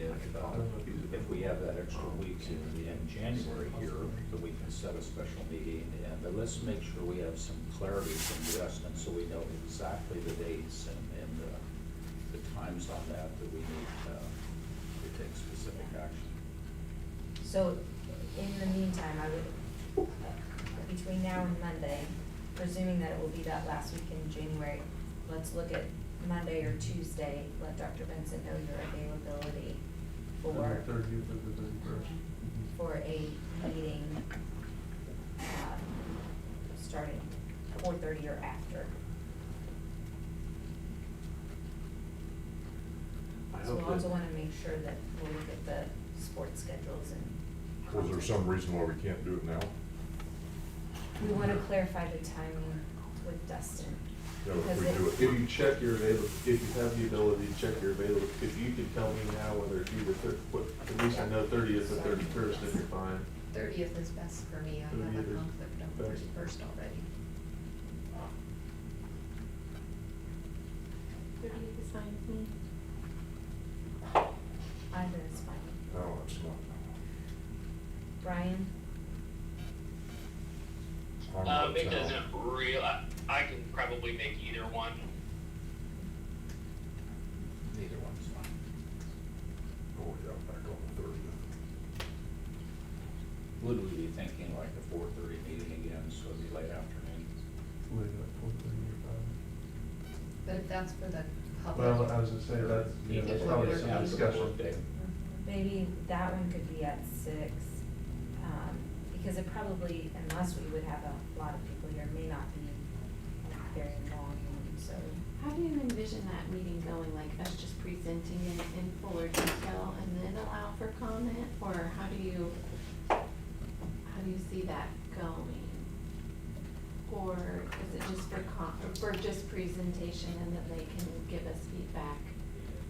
if we have that extra week in January here, that we can set a special meeting. But let's make sure we have some clarity from Justin, so we know exactly the dates and the times on that we need to take specific action. So, in the meantime, I would, between now and Monday, presuming that it will be that last week in January, let's look at Monday or Tuesday, let Dr. Vincent know your availability the for, 30th or the 31st. for a meeting, starting 4:30 or after. I So we hope also that- wanna make sure that we'll look at the sports schedules and. Was there some reason why we can't do it now? We wanna clarify the timing with Dustin. Yeah, but if we Because do If it, you check your if you have the ability to check your availability, if you could tell me now whether it's either, at least I know 30th or 31st, then you're fine. 30th is best for me. I have 30th a is conflict on the best. 31st already. 30th is fine with me. Either is fine. no, it's not. Brian? I'm out of It town. doesn't I can probably make either one. Either one's fine. Oh, yeah, back on the 30th. Would we be thinking like a 4:30 meeting again, so it'd be late afternoon? Wait, at 4:30 your time. But if that's for the public. Well, I was gonna say, that's, yeah, that's probably After some the discussion. workday. Maybe that one could be at 6, because it probably, unless we would have a lot of people here, may not be very long, so. How do you envision that meeting going, like us just presenting it in fuller detail and then allow for comment? Or how do you see that going? Or is it just for just presentation and then they can give us feedback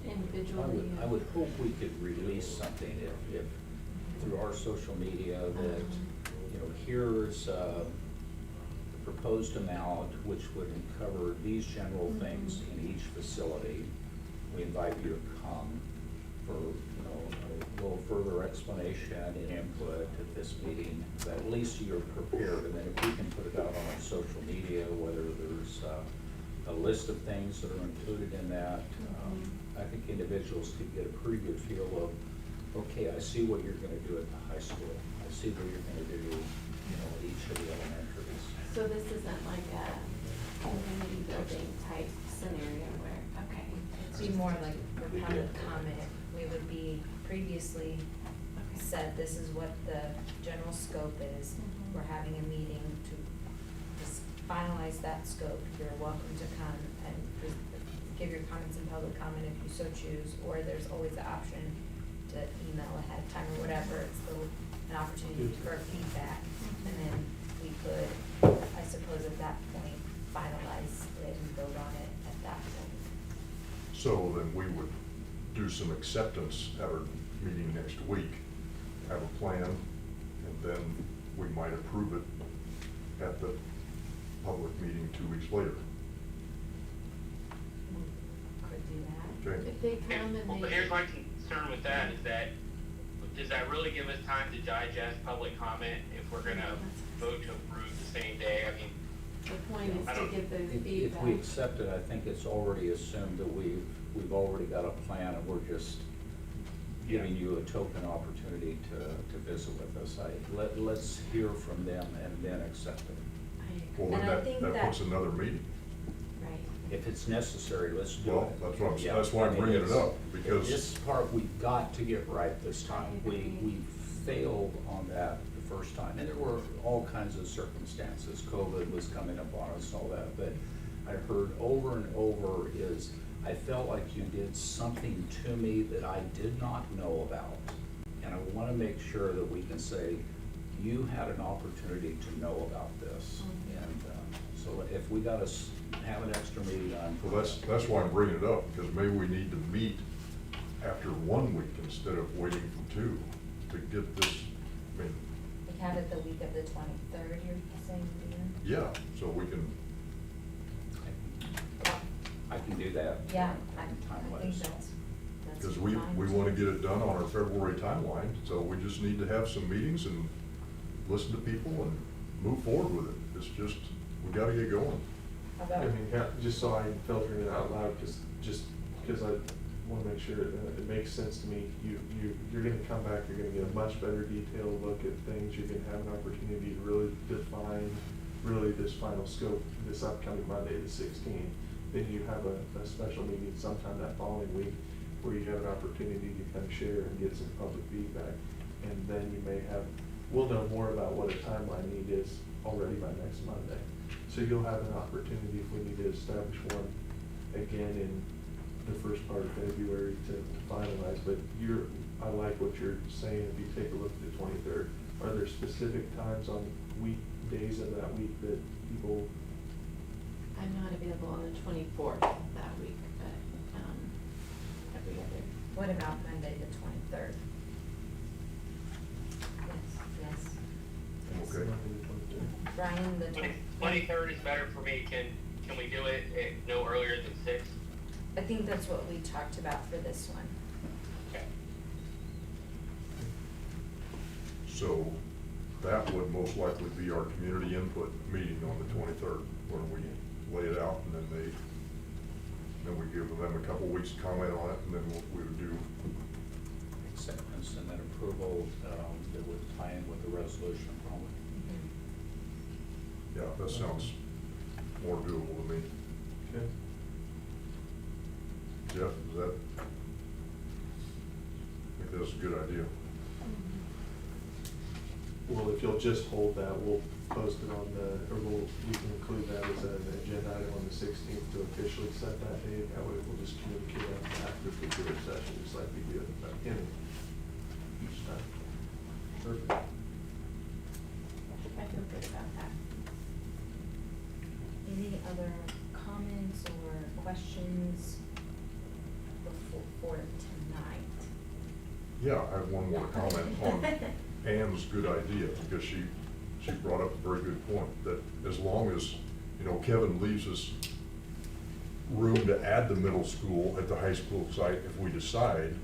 individually? I would hope we could release something if through our social media that, you know, here's the proposed amount, which would cover these general things in each facility. We invite you to come for, you know, a little further explanation and input at this meeting. But at least you're prepared, and then if we can put it out on our social media, whether there's a list of things that are included in that, I think individuals could get a pretty good feel of, okay, I see what you're gonna do at the high school. I see what you're gonna do, you know, at each of the elementaries. So this isn't like a community building type scenario where, okay. it's It'd be just- more like for public comment, we would be previously Okay. said, this is what the general scope is. Mhm. We're having a meeting to just finalize finalize that scope, you're welcome to come and give your comments in public comment if you so choose, or there's always the option to email ahead of time or whatever. It's still an opportunity for feedback, and then we could, I suppose at that point, finalize it and vote on it at that point. So then we would do some acceptance at our meeting next week, have a plan, and then we might approve it at the public meeting 2 weeks later. Could do that. Okay? If they come and Well, they. here's my concern with that, is that, does that really give us time to digest public comment if we're gonna vote to approve the same day? I mean, The point is I to don't- get the If feedback. we accept it, I think it's already assumed that we've already got a plan and we're just giving you a token opportunity to visit with us. Let's hear from them and then accept it. I agree. Well, then And I think that that- puts another meeting. Right. If it's necessary, let's do it. Well, that's what I'm, Yeah, that's why I I'm mean, bringing it it's- up, because. This part we've got to get right this time. I agree. We failed on that the first time, and there were all kinds of circumstances. COVID was coming up on us and all that, but I heard over and over is, I felt like you did something to me that I did not know about. And I wanna make sure that we can say, you had an opportunity to know about this. Mhm. And, so if we gotta have an extra meeting on. Well, that's why I'm bringing it up, because maybe we need to meet after 1 week instead of waiting for 2 to get this, I mean, We have it the week of the 23rd, you're saying, Dan? yeah, so we can, I can do that. Yeah, I Time-wise. think that's because fine. we want to get it done on our February timeline, so we just need to have some meetings and listen to people and move forward with it. It's just, we gotta get going. How I about, mean, yeah, just so I filter it out loud, because I wanna make sure that it makes sense to me. You're gonna come back, you're gonna get a much better detailed look at things, you're gonna have an opportunity to really define really this final scope this upcoming Monday, the 16th. Then you have a special meeting sometime that following week where you have an opportunity to kind of share and get some public feedback. And then you may have, we'll know more about what a timeline need is already by next Monday. So you'll have an opportunity if we need to establish one again in the first part of February to finalize. But I like what you're saying, if you take a look at the 23rd. Are there specific times on weekdays of that week that people, I'm not available on the 24th that week, but, every other. what about Monday, the 23rd? Yes. Okay. Monday the 23rd? Brian, the 23rd is better for me. Can we do it at no earlier than 6? I think that's what we talked about for this one. Okay. So that would most likely be our community input meeting on the 23rd, where we lay it out, and then we give them a couple weeks to comment on it, and then we would do. Acceptance and then approval, that would tie in with the resolution probably. Yeah, that sounds more doable to me. Okay. Jeff, I think that's a good idea. Well, if you'll just hold that, we'll post it on we can include that as an agenda item on the 16th to officially set that date. That way we'll just communicate on after the regular session, just like we do in each time. Perfect. I feel good about that. Any other comments or questions for tonight? Yeah, I have one more comment on Ann's good idea, because she brought up a very good point, that as long as, Kevin leaves us room to add the middle school at the high school site if we decide,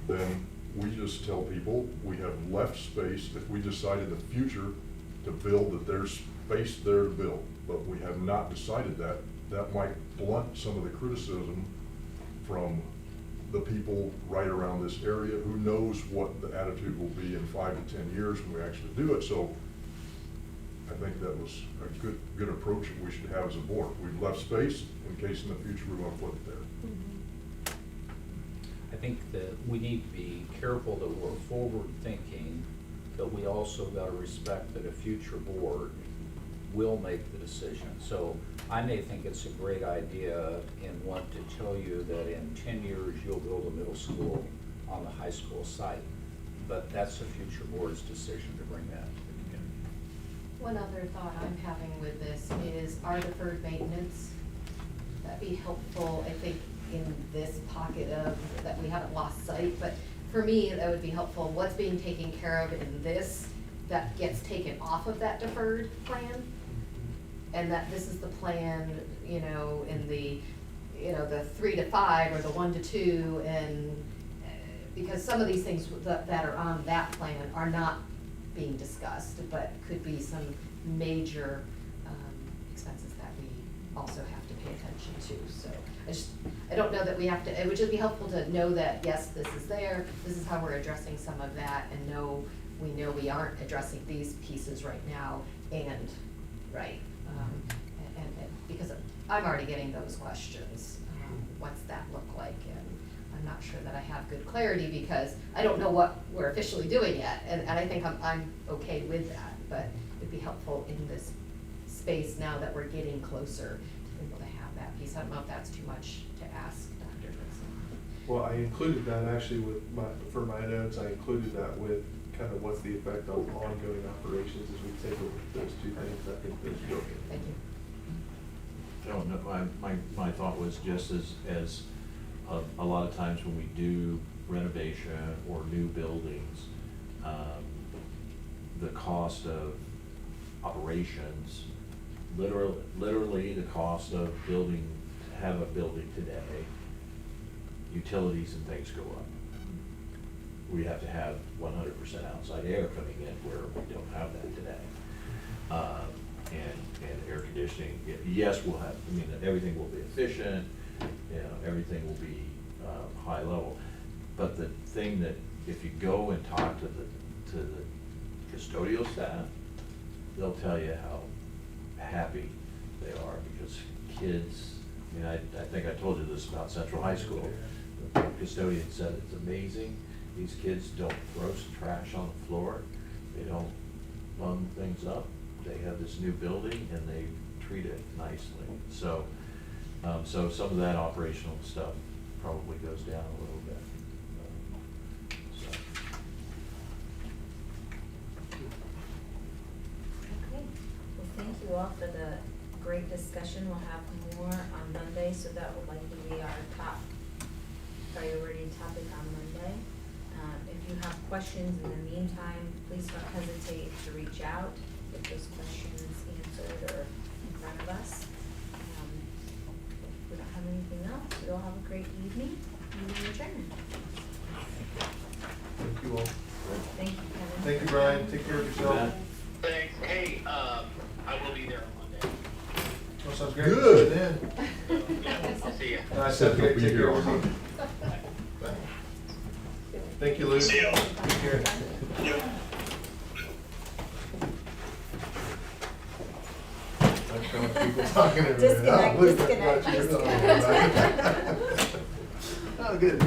then we just tell people we have left space. If we decide in the future to build, that there's space there to build, but we have not decided that, that might blunt some of the criticism from the people right around this area. Who knows what the attitude will be in 5 to 10 years when we actually do it. So I think that was a good approach that we should have as a board. We've left space in case in the future we want to put it there. I think that we need to be careful that we're forward thinking, but we also gotta respect that a future board will make the decision. So I may think it's a great idea and want to tell you that in 10 years, you'll build a middle school on the high school site. But that's the future board's decision to bring that to the community. One other thought I'm having with this is our deferred maintenance. That'd be helpful, I think, in this pocket of, that we haven't lost sight, but for me, that would be helpful. What's being taken care of in this that gets taken off of that deferred plan? And that this is the plan, you know, in the, you know, the 3 to 5 or the 1 to 2, and because some of these things that are on that plan are not being discussed, but could be some major expenses that we also have to pay attention to. So I don't know that we have to, it would just be helpful to know that, yes, this is there, this is how we're addressing some of that, and we know we aren't addressing these pieces right now, and, right, and because I'm already getting those questions. What's that look like? And I'm not sure that I have good clarity because I don't know what we're officially doing yet, and I think I'm okay with that, but it'd be helpful in this space now that we're getting closer to be able to have that piece. I don't know if that's too much to ask, Dr. Dixon. Well, I included that actually for my notes, I included that with kind of what's the effect on ongoing operations as we take a look at those two things. I think those go. Thank you. No, my thought was just as a lot of times when we do renovation or new buildings, the cost of operations, literally the cost of have a building today, utilities and things go up. We have to have 100% outside air coming in where we don't have that today. And air conditioning, yes, we'll have, I mean, everything will be efficient, you know, everything will be high level. But the thing that, if you go and talk to the custodial staff, they'll tell you how happy they are because kids, I mean, I think I told you this about Central High School. The custodian said it's amazing. These kids don't throw trash on the floor. They don't bung things up. They have this new building and they treat it nicely. So, so some of that operational stuff probably goes down a little bit. So. Okay, well, thank you all for the great discussion. We'll have more on Monday, so that will likely be our top priority topic on Monday. If you have questions in the meantime, please don't hesitate to reach out, get those questions answered or in front of us. If we don't have anything else, we all have a great evening. Meeting adjourned. Thank you all. Thank you, Kevin. Thank you, Brian. Take care of yourself. Thanks. Hey, I will be there on Monday. Well, sounds great. Good. See you then. Yeah, I'll see you. Nice, Said okay, he'll be take here care. on Monday. Thank you, Luke. See y'all. Take care. Yep. I'm showing people talking to me. Disconnect, Luke, disconnect, I thought you were disconnect. talking about it. Oh, good.